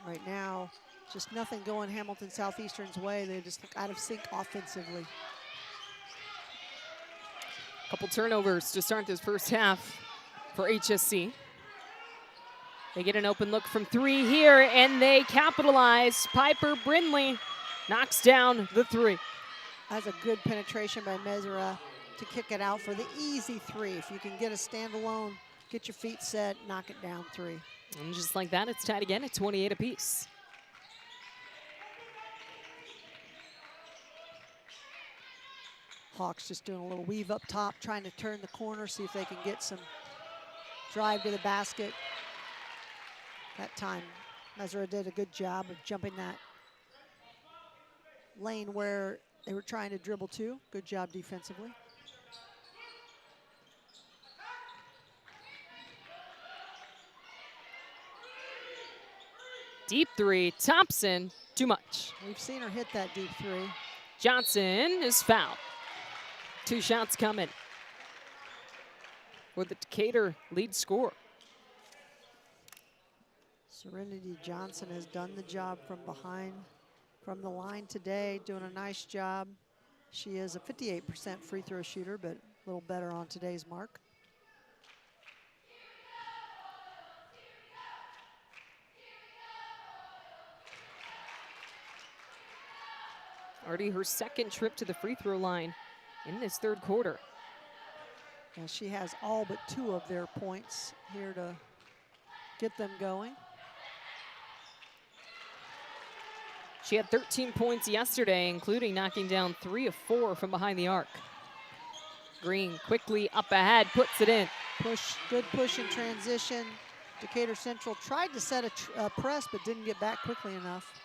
Right now, just nothing going Hamilton Southeastern's way. They just look out of sync offensively. Couple turnovers to start this first half for HSC. They get an open look from 3 here, and they capitalize. Piper Brindley knocks down the 3. That's a good penetration by Mesra to kick it out for the easy 3. If you can get a standalone, get your feet set, knock it down 3. And just like that, it's tied again at 28 apiece. Hawks just doing a little weave up top, trying to turn the corner, see if they can get some drive to the basket. That time, Mesra did a good job of jumping that lane where they were trying to dribble to. Good job defensively. Deep 3, Thompson, too much. We've seen her hit that deep 3. Johnson is fouled. 2 shots coming for the Decatur lead scorer. Serenity Johnson has done the job from behind, from the line today, doing a nice job. She is a 58% free throw shooter, but a little better on today's mark. Already her 2nd trip to the free throw line in this 3rd quarter. And she has all but 2 of their points here to get them going. She had 13 points yesterday, including knocking down 3 of 4 from behind the arc. Green quickly up ahead, puts it in. Push, good push in transition. Decatur Central tried to set a press, but didn't get back quickly enough.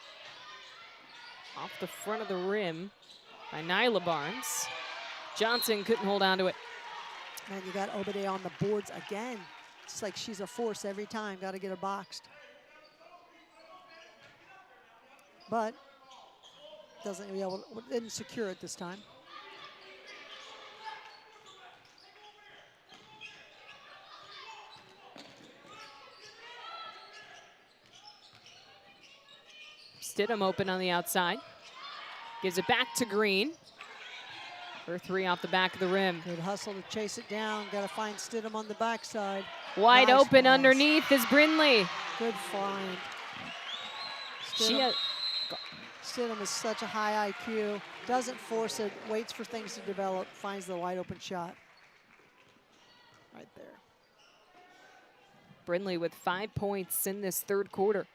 Off the front of the rim by Nyla Barnes. Johnson couldn't hold on to it. And you got Obade on the boards again. It's like she's a force every time. Got to get her boxed. But didn't secure it this time. Stidham open on the outside. Gives it back to Green. Her 3 off the back of the rim. Good hustle to chase it down. Got to find Stidham on the backside. Wide Nice open pass. underneath is Brindley. Good find. Stidham is such a high IQ. Doesn't force it. Waits for things to develop. Finds the wide open shot. Right there. Brindley with 5 points in this 3rd quarter.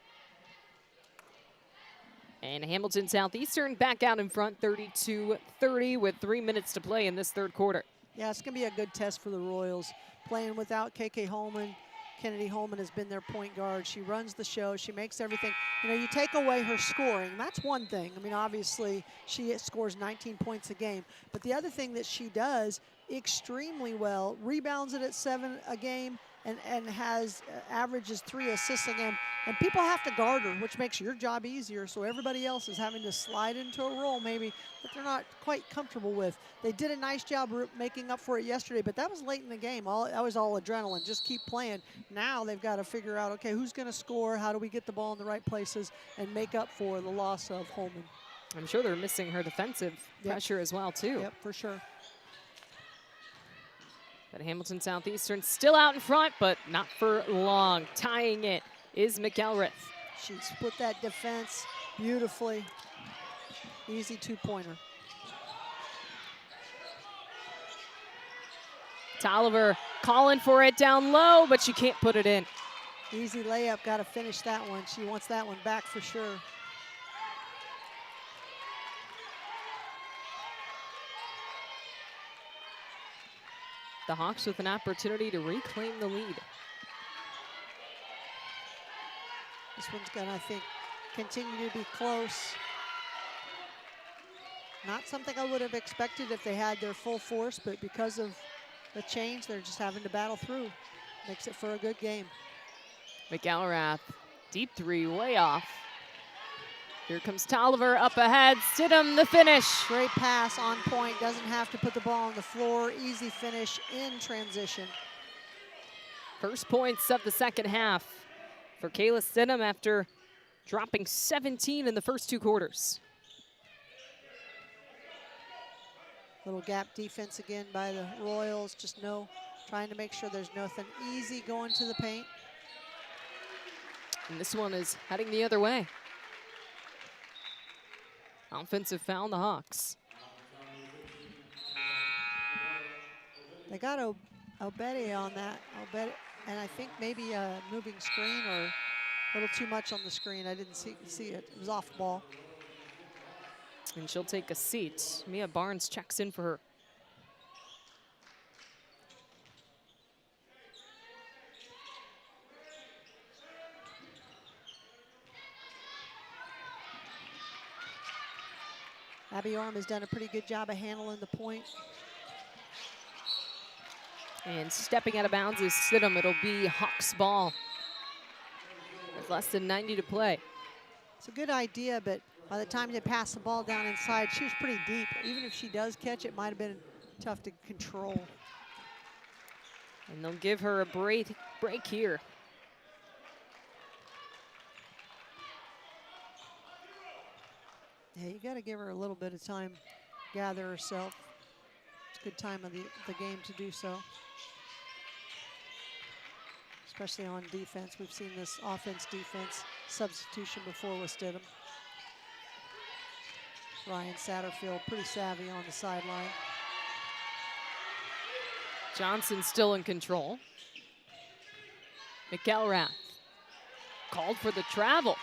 And Hamilton Southeastern back out in front, 32-30 with 3 minutes to play in this 3rd quarter. Yeah, it's going to be a good test for the Royals. Playing without KK Holman. Kennedy Holman has been their point guard. She runs the show. She makes everything. You know, you take away her scoring, that's one thing. I mean, obviously, she scores 19 points a game. But the other thing that she does extremely well, rebounds it at 7 a game, and has averages 3 assists a game. And people have to guard her, which makes your job easier, so everybody else is having to slide into a role maybe that they're not quite comfortable with. They did a nice job making up for it yesterday, but that was late in the game. That was all adrenaline, just keep playing. Now they've got to figure out, okay, who's going to score, how do we get the ball in the right places, and make up for the loss of Holman. I'm sure they're missing her defensive pressure as well, too. Yep, for sure. But Hamilton Southeastern still out in front, but not for long. Tying it is McElrath. She split that defense beautifully. Easy 2-pointer. Tolliver calling for it down low, but she can't put it in. Easy layup, got to finish that one. She wants that one back for sure. The Hawks with an opportunity to reclaim the lead. This one's going to, I think, continue to be close. Not something I would have expected if they had their full force, but because of the change, they're just having to battle through. Makes it for a good game. McElrath, deep 3, way off. Here comes Tolliver up ahead. Stidham, the finish. Great pass, on point, doesn't have to put the ball on the floor. Easy finish in transition. First points of the 2nd half for Kayla Stidham after dropping 17 in the first 2 quarters. Little gap defense again by the Royals. Just trying to make sure there's nothing easy going to the paint. And this one is heading the other way. Offensive foul, the Hawks. They got Obedi on that. And I think maybe a moving screen or a little too much on the screen. I didn't see it. It was off the ball. And she'll take a seat. Mia Barnes checks in for her. Abby Orm has done a pretty good job of handling the point. And stepping out of bounds is Stidham. It'll be Hawks ball. With less than 90 to play. It's a good idea, but by the time they pass the ball down inside, she was pretty deep. Even if she does catch, it might have been tough to control. And they'll give her a break here. Yeah, you got to give her a little bit of time, gather herself. It's a good time of the game to do so. Especially on defense. We've seen this offense-defense substitution before with Stidham. Ryan Satterfield pretty savvy on the sideline. Johnson still in control. McElrath called for the travel.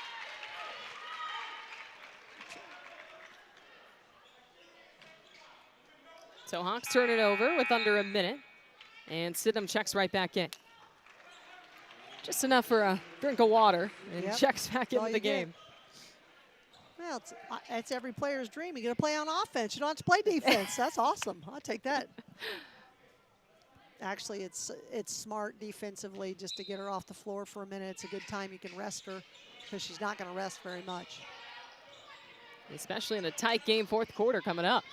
So Hawks turn it over with under a minute. And Stidham checks right back in. Just enough for a drink of water and checks back into the game. Well, it's every player's dream. You get to play on offense. You don't have to play defense. That's awesome. I'll take that. Actually, it's smart defensively just to get her off the floor for a minute. It's a good time you can rest her because she's not going to rest very much. Especially in a tight game, fourth quarter coming up.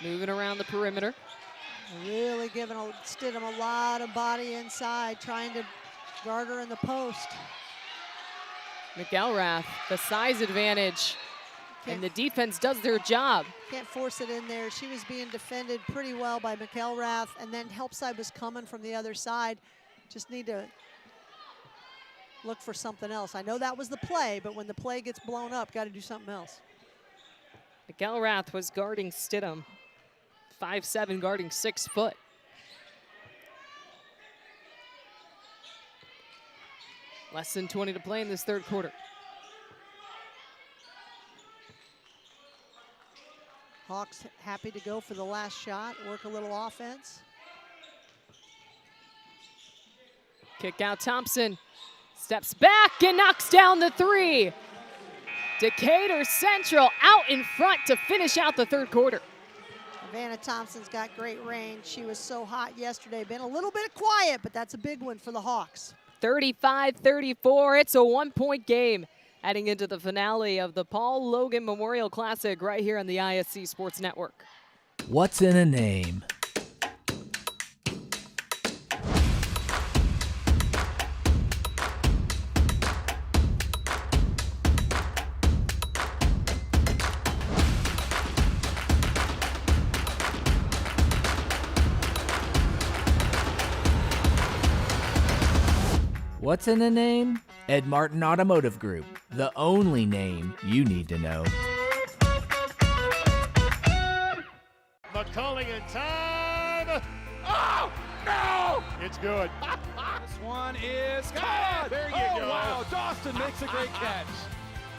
Moving around the perimeter. Really giving Stidham a lot of body inside, trying to guard her in the post. McElrath, the size advantage, and the defense does their job. Can't force it in there. She was being defended pretty well by McElrath, and then help side was coming from the other side. Just need to look for something else. I know that was the play, but when the play gets blown up, got to do something else. McElrath was guarding Stidham. 5'7", guarding 6 foot. Less than 20 to play in this third quarter. Hawks happy to go for the last shot, work a little offense. Kick out Thompson. Steps back and knocks down the three. Decatur Central out in front to finish out the third quarter. Vanna Thompson's got great range. She was so hot yesterday. Been a little bit quiet, but that's a big one for the Hawks. 35-34. It's a 1-point game heading into the finale of the Paul Loggan Memorial Classic right here on the ISC Sports Network. What's in a name? What's in a name? Ed Martin Automotive Group, the only name you need to know. McCulling in time. Oh, no! It's good. This one is Ah, caught. there you oh, go. Wow, Dawson makes a great catch.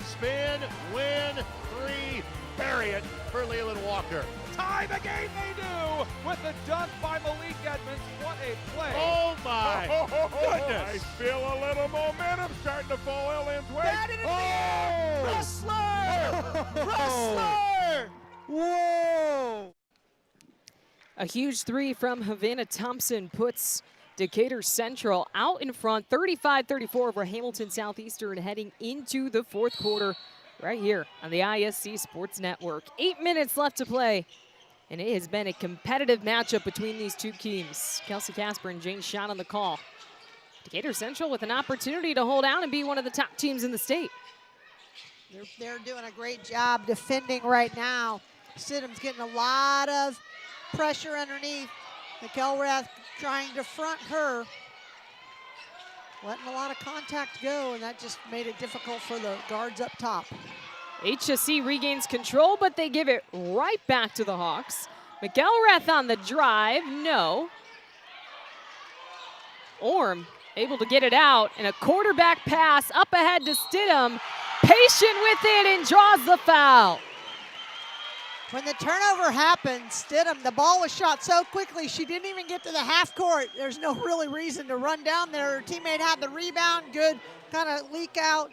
Spin, win, 3, bury it for Leland Walker. Tie the game they do with the dunk by Malik Edmonds. What a play. Oh my I goodness. feel a little momentum starting to fall Ellen's way. That is Oh! Wrestler! Wrestler! Whoa! A huge three from Havana Thompson puts Decatur Central out in front, 35-34 over Hamilton Southeastern heading into the fourth quarter right here on the ISC Sports Network. 8 minutes left to play, and it has been a competitive matchup between these two teams. Kelsey Casper and Jane Schott on the call. Decatur Central with an opportunity to hold out and be one of the top teams in the state. They're doing a great job defending right now. Stidham's getting a lot of pressure underneath. McElrath trying to front her. Letting a lot of contact go, and that just made it difficult for the guards up top. HSC regains control, but they give it right back to the Hawks. McElrath on the drive, no. Orm able to get it out, and a quarterback pass up ahead to Stidham. Patient with it and draws the foul. When the turnover happened, Stidham, the ball was shot so quickly, she didn't even get to the half court. There's no really reason to run down there. Her teammate had the rebound, good kind of leak out.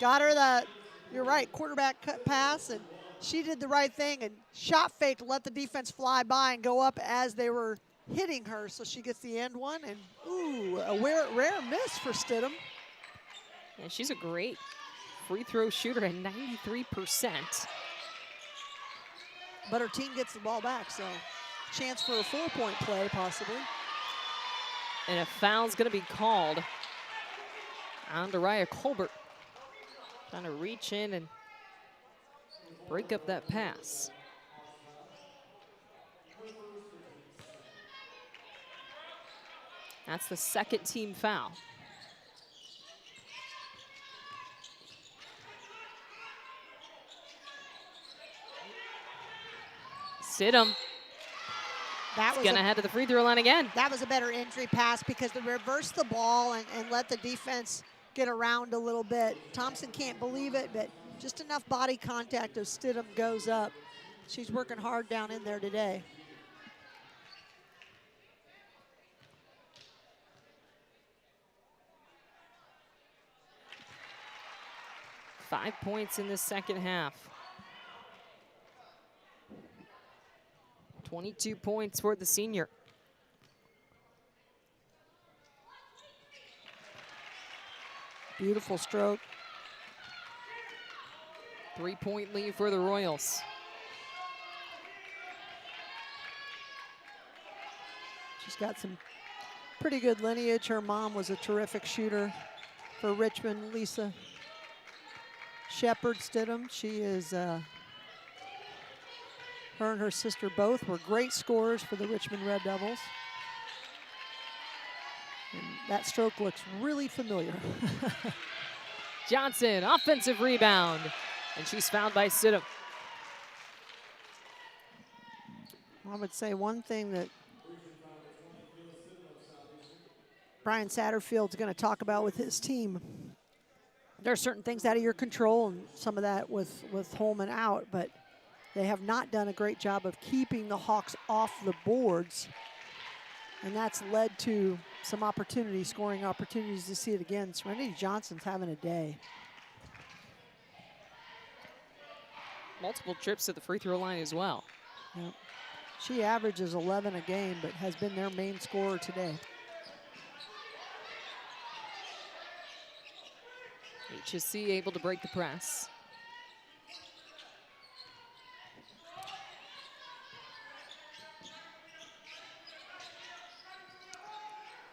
Got her the, you're right, quarterback cut pass, and she did the right thing and shot fake to let the defense fly by and go up as they were hitting her. So she gets the end one, and ooh, a rare miss for Stidham. Yeah, she's a great free throw shooter at 93%. But her team gets the ball back, so chance for a 4-point play possibly. And a foul's gonna be called on Dariah Colbert. Trying to reach in and break up that pass. That's the second team foul. Stidham That was gonna head to the free throw line again. That was a better entry pass because they reversed the ball and let the defense get around a little bit. Thompson can't believe it, but just enough body contact as Stidham goes up. She's working hard down in there today. Five points in the second half. 22 points for the senior. Beautiful stroke. 3-point lead for the Royals. She's got some pretty good lineage. Her mom was a terrific shooter for Richmond, Lisa Shepard Stidham. She is, her and her sister both were great scorers for the Richmond Red Devils. And that stroke looks really familiar. Johnson, offensive rebound, and she's fouled by Stidham. I would say one thing that Brian Satterfield's going to talk about with his team. There are certain things out of your control, and some of that with Holman out, but they have not done a great job of keeping the Hawks off the boards, and that's led to some opportunities, scoring opportunities to see it again. Serenity Johnson's having a day. Multiple trips to the free throw line as well. Yep. She averages 11 a game, but has been their main scorer today. HSC able to break the press.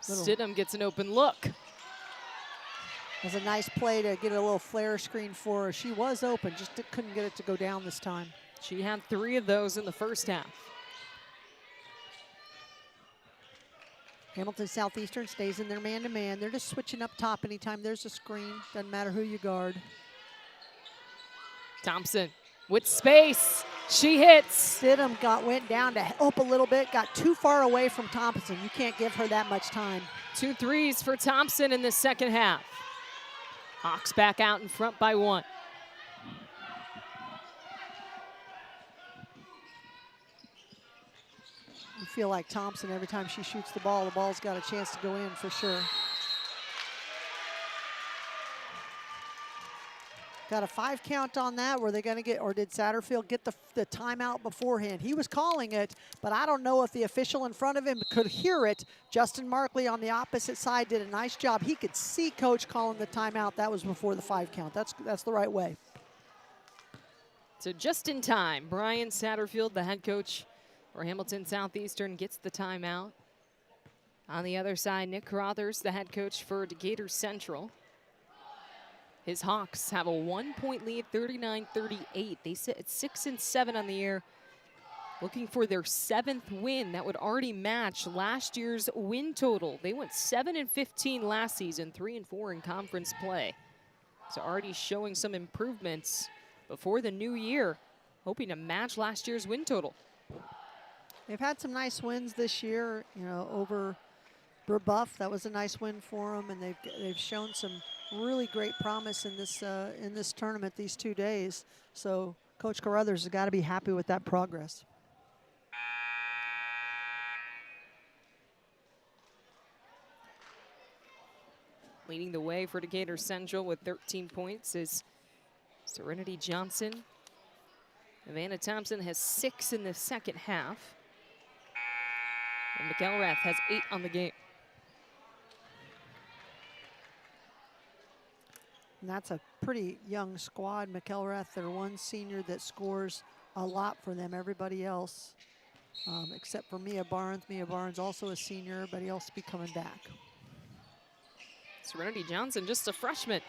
Stidham gets an open look. That's a nice play to get a little flare screen for her. She was open, just couldn't get it to go down this time. She had 3 of those in the first half. Hamilton Southeastern stays in their man-to-man. They're just switching up top anytime there's a screen. Doesn't matter who you guard. Thompson with space. She hits. Stidham went down to up a little bit, got too far away from Thompson. You can't give her that much time. 2 threes for Thompson in the second half. Hawks back out in front by 1. You feel like Thompson, every time she shoots the ball's got a chance to go in for sure. Got a 5 count on that. Were they going to get, or did Satterfield get the timeout beforehand? He was calling it, but I don't know if the official in front of him could hear it. Justin Markley on the opposite side did a nice job. He could see coach calling the timeout. That was before the 5 count. That's the right way. So just in time, Brian Satterfield, the head coach for Hamilton Southeastern, gets the timeout. On the other side, Nick Carothers, the head coach for Decatur Central. His Hawks have a 1-point lead, 39-38. They sit at 6-7 on the year, looking for their 7th win. That would already match last year's win total. They went 7-15 last season, 3-4 in conference play. So already showing some improvements before the new year, hoping to match last year's win total. They've had some nice wins this year, you know, over Brebeuf. That was a nice win for them, and they've shown some really great promise in this tournament these 2 days. So Coach Carruthers has got to be happy with that progress. Leading the way for Decatur Central with 13 points is Serenity Johnson. Havana Thompson has 6 in the second half. And McElrath has 8 on the game. And that's a pretty young squad. McElrath, their one senior that scores a lot for them. Everybody else, except for Mia Barnes. Mia Barnes also a senior, but he'll be coming back. Serenity Johnson, just a freshman.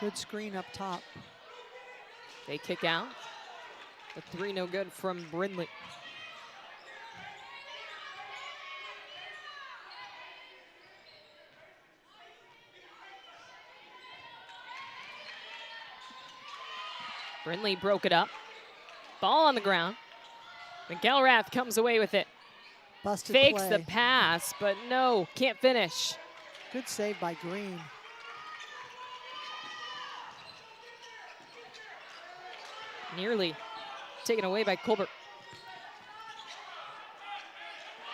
Good screen up top. They kick out. The 3 no good from Brindley. Brindley broke it up. Ball on the ground. McElrath comes away with it. Busted Fakes play. the pass, but no, can't finish. Good save by Green. Nearly taken away by Colbert.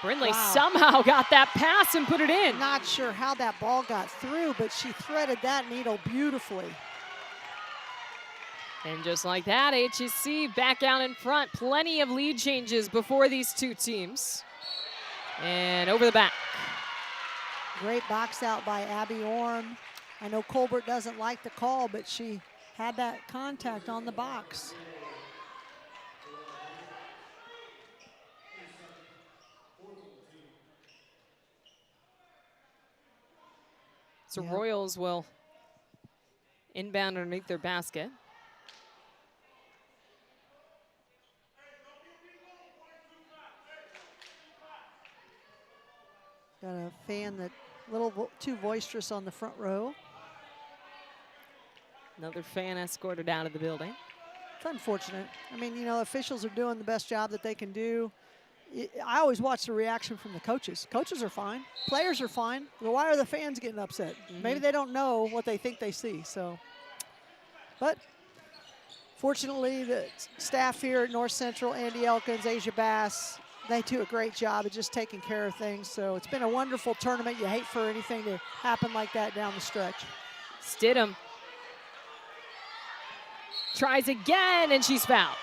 Brindley Wow. somehow got that pass and put it in. Not sure how that ball got through, but she threaded that needle beautifully. And just like that, HEC back out in front. Plenty of lead changes before these two teams. And over the back. Great box out by Abby Orm. I know Colbert doesn't like the call, but she had that contact on the box. So Yep. Royals will inbound underneath their basket. Got a fan that too boisterous on the front row. Another fan escorted out of the building. It's unfortunate. I mean, you know, officials are doing the best job that they can do. I always watch the reaction from the coaches. Coaches are fine. Players are fine. Well, why are the fans getting upset? Maybe they don't know what they think they see. So, but fortunately, the staff here at North Central, Andy Elkins, Asia Bass, they do a great job of just taking care of things. So it's been a wonderful tournament. You hate for anything to happen like that down the stretch. Stidham tries again, and she's fouled.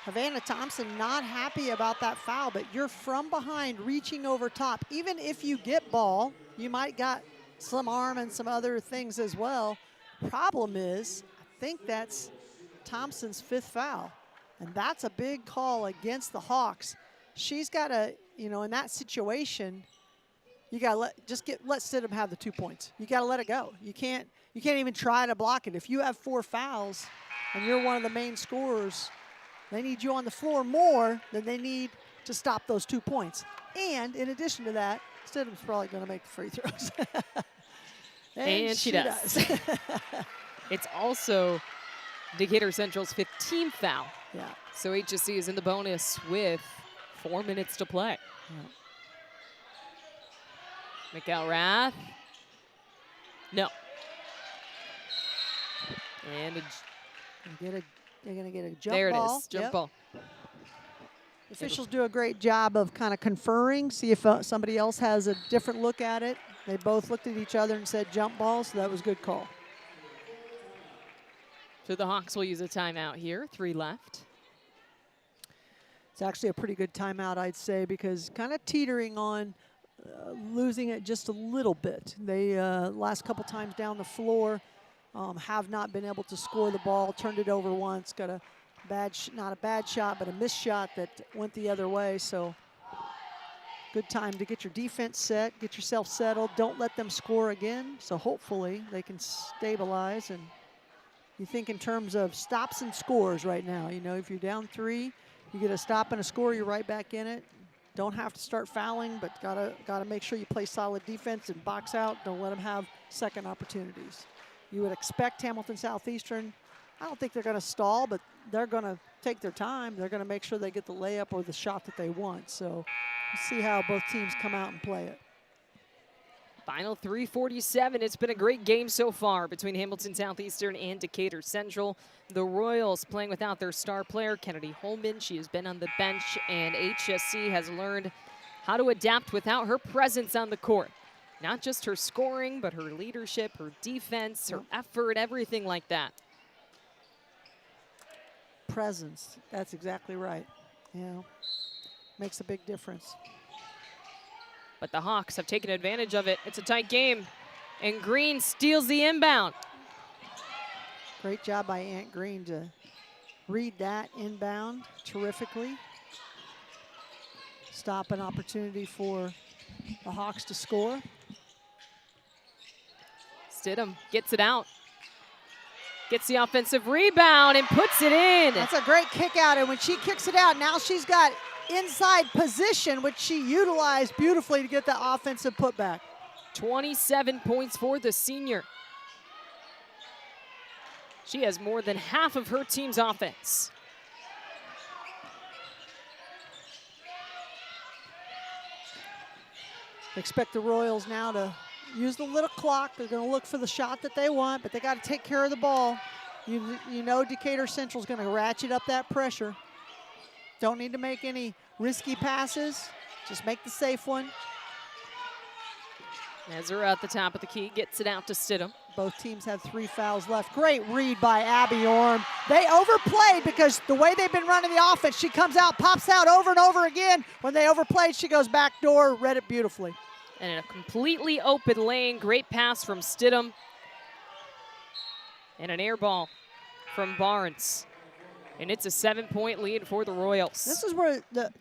Havana Thompson not happy about that foul, but you're from behind reaching over top. Even if you get ball, you might got some arm and some other things as well. Problem is, I think that's Thompson's 5th foul, and that's a big call against the Hawks. She's got to, you know, in that situation, you got to let Stidham have the 2 points. You got to let it go. You can't even try to block it. If you have 4 fouls and you're one of the main scorers, they need you on the floor more than they need to stop those 2 points. And in addition to that, Stidham's probably going to make the free throws. and she does. It's also Decatur Central's 15th foul. Yeah. So HSC is in the bonus with 4 minutes to play. Yeah. McElrath. No. And They're going to get a jump there ball. it is, jump Yep. ball. Officials do a great job of kind of conferring, see if somebody else has a different look at it. They both looked at each other and said jump ball, so that was a good call. So the Hawks will use a timeout here, 3 left. It's actually a pretty good timeout, I'd say, because kind of teetering on losing it just a little bit. They, last couple times down the floor, have not been able to score the ball, turned it over once, got a not a bad shot, but a missed shot that went the other way. So Good time to get your defense set, get yourself settled. Don't let them score again. So hopefully they can stabilize. And you think in terms of stops and scores right now. You know, if you're down 3, you get a stop and a score, you're right back in it. Don't have to start fouling, but gotta make sure you play solid defense and box out. Don't let them have second opportunities. You would expect Hamilton Southeastern. I don't think they're going to stall, but they're going to take their time. They're going to make sure they get the layup or the shot that they want. So we'll see how both teams come out and play it. Final 3:47. It's been a great game so far between Hamilton Southeastern and Decatur Central. The Royals playing without their star player, Kennedy Holman. She has been on the bench, and HSC has learned how to adapt without her presence on the court. Not just her scoring, but her leadership, her defense, her effort, everything like that. Presence, that's exactly right. You know, makes a big difference. But the Hawks have taken advantage of it. It's a tight game, and Green steals the inbound. Great job by Ant Green to read that inbound terrifically. Stop an opportunity for the Hawks to score. Stidham gets it out. Gets the offensive rebound and puts it in. That's a great kick out, and when she kicks it out, now she's got inside position, which she utilized beautifully to get the offensive putback. 27 points for the senior. She has more than half of her team's offense. Expect the Royals now to use the little clock. They're going to look for the shot that they want, but they got to take care of the ball. You know Decatur Central's going to ratchet up that pressure. Don't need to make any risky passes. Just make the safe one. Ezra at the top of the key gets it out to Stidham. Both teams have 3 fouls left. Great read by Abby Orm. They overplayed because the way they've been running the offense, she comes out, pops out over and over again. When they overplayed, she goes back door, read it beautifully. And in a completely open lane, great pass from Stidham. And an air ball from Barnes. And it's a 7-point lead for the Royals. This is where the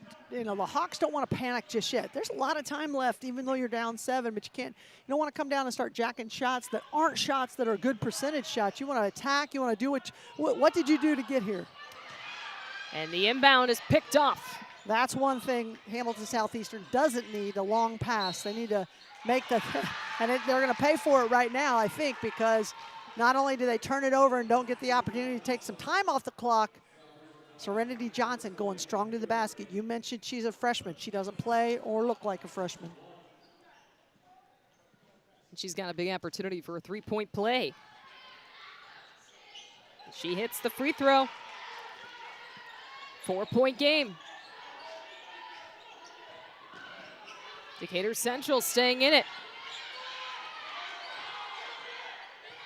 Hawks don't want to panic just yet. There's a lot of time left, even though you're down 7, but you don't want to come down and start jacking shots that aren't shots that are good percentage shots. You want to attack, you want to do what did you do to get here? And the inbound is picked off. That's one thing Hamilton Southeastern doesn't need, a long pass. They need to make the, and they're going to pay for it right now, I think, because not only do they turn it over and don't get the opportunity to take some time off the clock, Serenity Johnson going strong to the basket. You mentioned she's a freshman. She doesn't play or look like a freshman. She's got a big opportunity for a 3-point play. She hits the free throw. 4-point game. Decatur Central staying in it.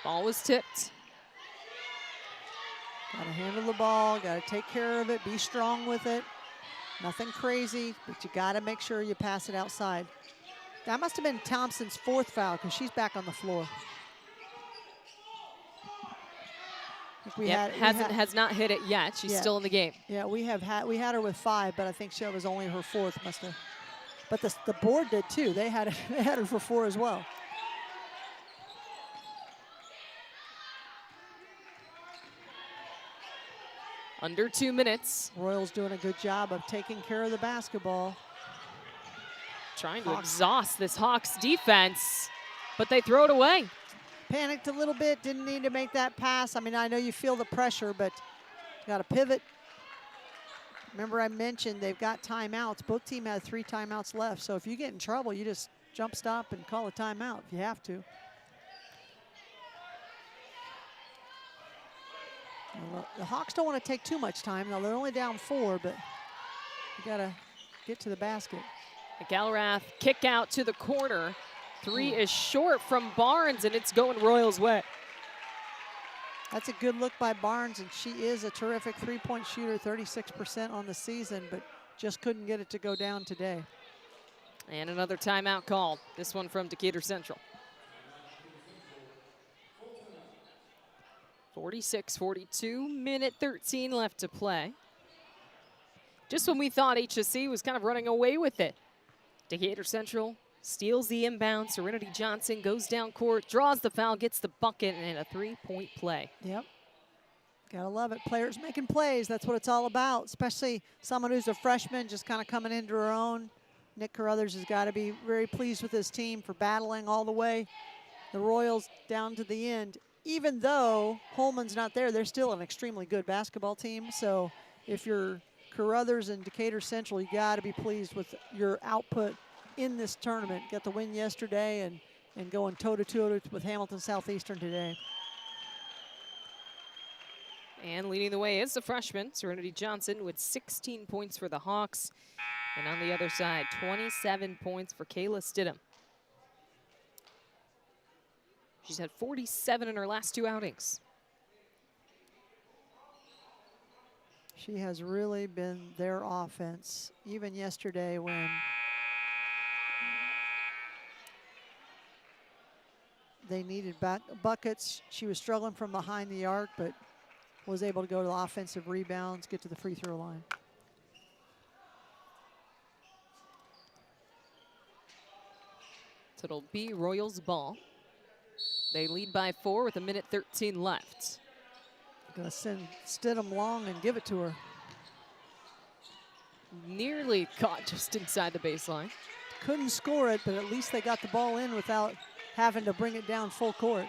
Ball was tipped. Got to handle the ball, got to take care of it, be strong with it. Nothing crazy, but you got to make sure you pass it outside. That must have been Thompson's 4th foul because she's back on the floor. Has not hit it yet. She's still in the game. Yeah, we had her with 5, but I think she was only her 4th. Must have. But the board did too. They had her for 4 as well. Under 2 minutes. Royals doing a good job of taking care of the basketball. Trying to exhaust this Hawks defense, but they throw it away. Panicked a little bit, didn't need to make that pass. I mean, I know you feel the pressure, but you got to pivot. Remember I mentioned they've got timeouts. Both teams have 3 timeouts left. So if you get in trouble, you just jump stop and call a timeout if you have to. Well, the Hawks don't want to take too much time. Now they're only down 4, but you got to get to the basket. McElrath kick out to the corner. 3 is short from Barnes, and it's going Royals' way. That's a good look by Barnes, and she is a terrific 3-point shooter, 36% on the season, but just couldn't get it to go down today. And another timeout called. This one from Decatur Central. 46-42, minute 13 left to play. Just when we thought HSC was kind of running away with it. Decatur Central steals the inbound. Serenity Johnson goes down court, draws the foul, gets the bucket, and a 3-point play. Yep. Gotta love it. Players making plays. That's what it's all about, especially someone who's a freshman just kind of coming into her own. Nick Carruthers has got to be very pleased with his team for battling all the way. The Royals down to the end. Even though Holman's not there, they're still an extremely good basketball team. So if you're Carruthers and Decatur Central, you got to be pleased with your output in this tournament. Got the win yesterday and going toe-to-toe with Hamilton Southeastern today. And leading the way is the freshman, Serenity Johnson, with 16 points for the Hawks. And on the other side, 27 points for Kayla Stidham. She's had 47 in her last 2 outings. She has really been their offense, even yesterday when they needed buckets. She was struggling from behind the arc, but was able to go to the offensive rebounds, get to the free throw line. So it'll be Royals ball. They lead by 4 with 1:13 left. Gonna send Stidham long and give it to her. Nearly caught just inside the baseline. Couldn't score it, but at least they got the ball in without having to bring it down full court.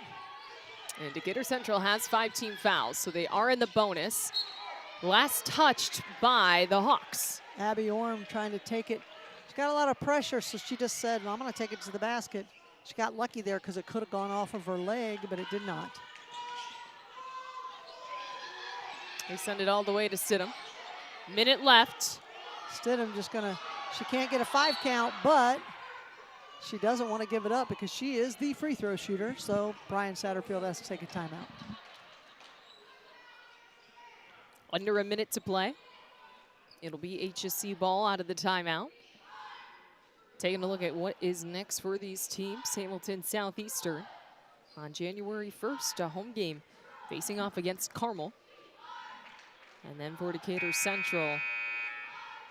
And Decatur Central has 5 team fouls, so they are in the bonus. Last touched by the Hawks. Abby Orm trying to take it. She got a lot of pressure, so she just said, I'm going to take it to the basket. She got lucky there because it could have gone off of her leg, but it did not. They send it all the way to Stidham. Minute left. Stidham just going to, she can't get a 5 count, but she doesn't want to give it up because she is the free throw shooter, so Brian Satterfield has to take a timeout. Under a minute to play. It'll be HSC ball out of the timeout. Taking a look at what is next for these teams. Hamilton Southeastern on January 1st, a home game facing off against Carmel. And then for Decatur Central,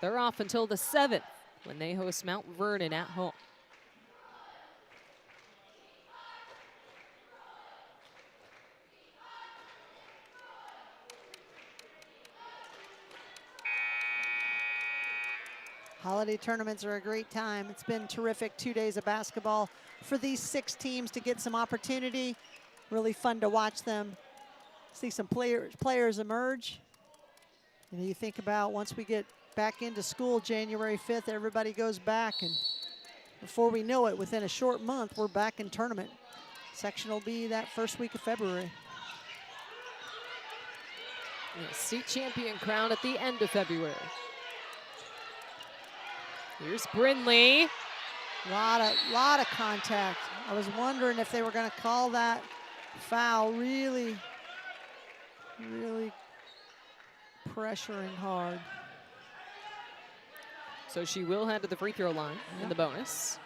they're off until the 7th when they host Mount Vernon at home. Holiday tournaments are a great time. It's been terrific 2 days of basketball for these 6 teams to get some opportunity. Really fun to watch them, see some players emerge. And you think about once we get back into school January 5th, everybody goes back, and before we know it, within a short month, we're back in tournament. Section will be that first week of February. Yeah, state champion crown at the end of February. Here's Brindley. Lot of contact. I was wondering if they were going to call that foul. Really pressuring hard. So she will head to the free throw line in the bonus.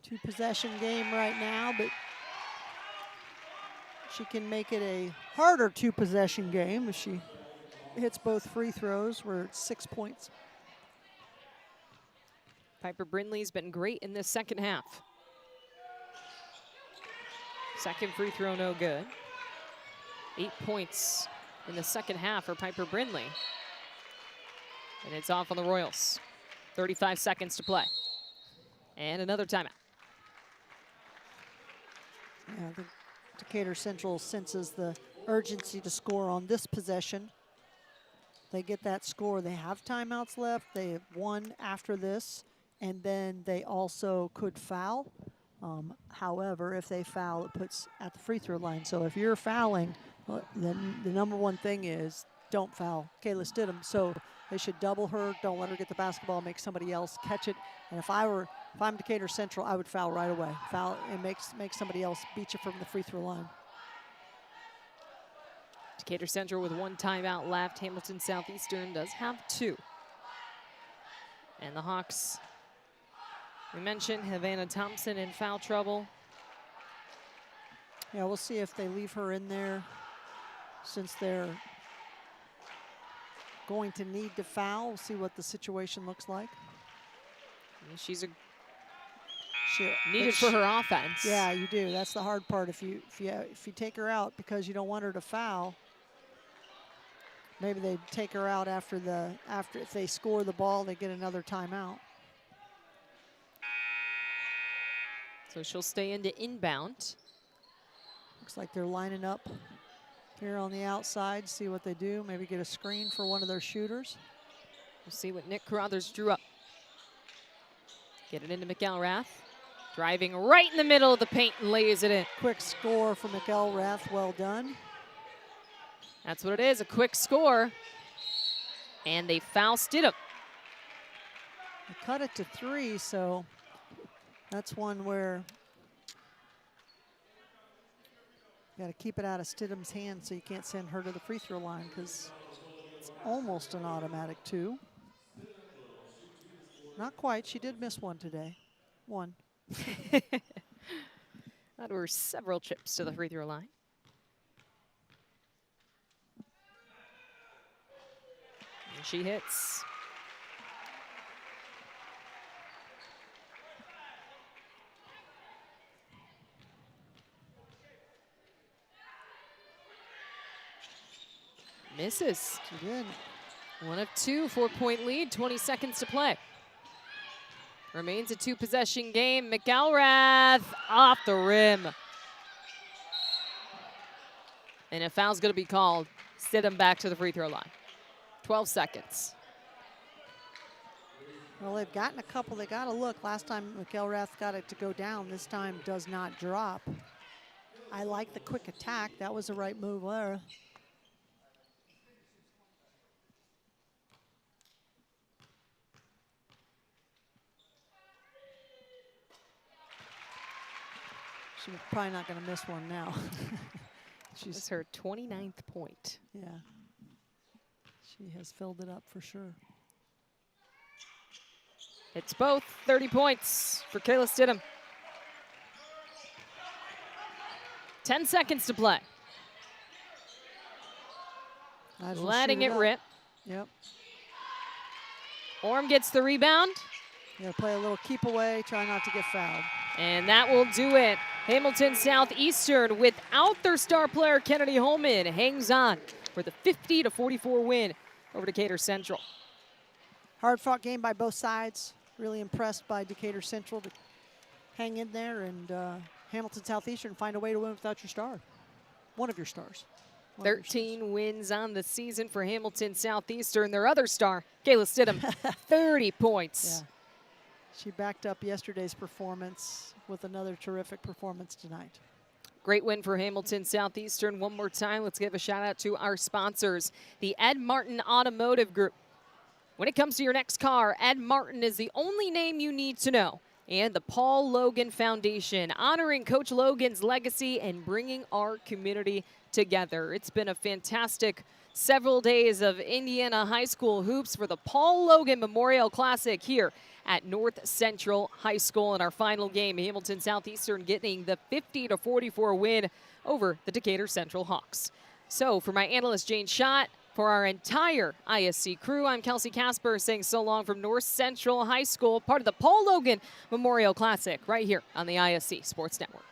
Two-possession game right now, but she can make it a harder two-possession game if she hits both free throws, where it's 6 points. Piper Brindley's been great in this second half. Second free throw, no good. 8 points in the second half for Piper Brindley. And it's off on the Royals. 35 seconds to play. And another timeout. Yeah, I think Decatur Central senses the urgency to score on this possession. They get that score. They have timeouts left. They have 1 after this, and then they also could foul. However, if they foul, it puts at the free throw line. So if you're fouling, then the number 1 thing is don't foul Kayla Stidham. So they should double her. Don't let her get the basketball. Make somebody else catch it. And if I'm Decatur Central, I would foul right away. Foul and make somebody else beat you from the free throw line. Decatur Central with 1 timeout left. Hamilton Southeastern does have 2. And the Hawks We mentioned Havana Thompson in foul trouble. Yeah, we'll see if they leave her in there since they're going to need to foul. We'll see what the situation looks like. She's She, needed for her offense. Yeah, you do. That's the hard part. If you take her out because you don't want her to foul, maybe they take her out after if they score the ball, they get another timeout. So she'll stay into inbound. Looks like they're lining up here on the outside, see what they do. Maybe get a screen for one of their shooters. We'll see what Nick Carruthers drew up. Get it into McElrath. Driving right in the middle of the paint and lays it in. Quick score for McElrath, well done. That's what it is, a quick score. And they foul Stidham. They cut it to 3, so that's one where you got to keep it out of Stidham's hands so you can't send her to the free throw line because it's almost an automatic 2. Not quite, she did miss one today. One. That were several trips to the free throw line. And she hits. Misses. She did. 1 of 2, 4-point lead, 20 seconds to play. Remains a 2-possession game. McElrath off the rim. And a foul's going to be called. Stidham back to the free throw line. 12 seconds. Well, they've gotten a couple. They got to look. Last time McElrath got it to go down. This time does not drop. I like the quick attack. That was the right move there. She's probably not going to miss one now. She's her 29th point. Yeah. She has filled it up for sure. It's both 30 points for Kayla Stidham. 10 seconds to play. Letting it rip. Yep. Orm gets the rebound. Yeah, play a little keep away, try not to get fouled. And that will do it. Hamilton Southeastern, without their star player Kennedy Holman, hangs on for the 50-44 win over Decatur Central. Hard-fought game by both sides. Really impressed by Decatur Central to hang in there, and Hamilton Southeastern find a way to win without your star. One of your stars. 13 wins on the season for Hamilton Southeastern. Their other star, Kayla Stidham, 30 points. Yeah. She backed up yesterday's performance with another terrific performance tonight. Great win for Hamilton Southeastern. One more time, let's give a shout out to our sponsors, the Ed Martin Automotive Group. When it comes to your next car, Ed Martin is the only name you need to know. And the Paul Loggan Foundation, honoring Coach Logan's legacy and bringing our community together. It's been a fantastic several days of Indiana High School hoops for the Paul Loggan Memorial Classic here at North Central High School. In our final game, Hamilton Southeastern getting the 50-44 win over the Decatur Central Hawks. So for my analyst Jane Schott, for our entire ISC crew, I'm Kelsey Casper saying so long from North Central High School, part of the Paul Loggan Memorial Classic right here on the ISC Sports Network.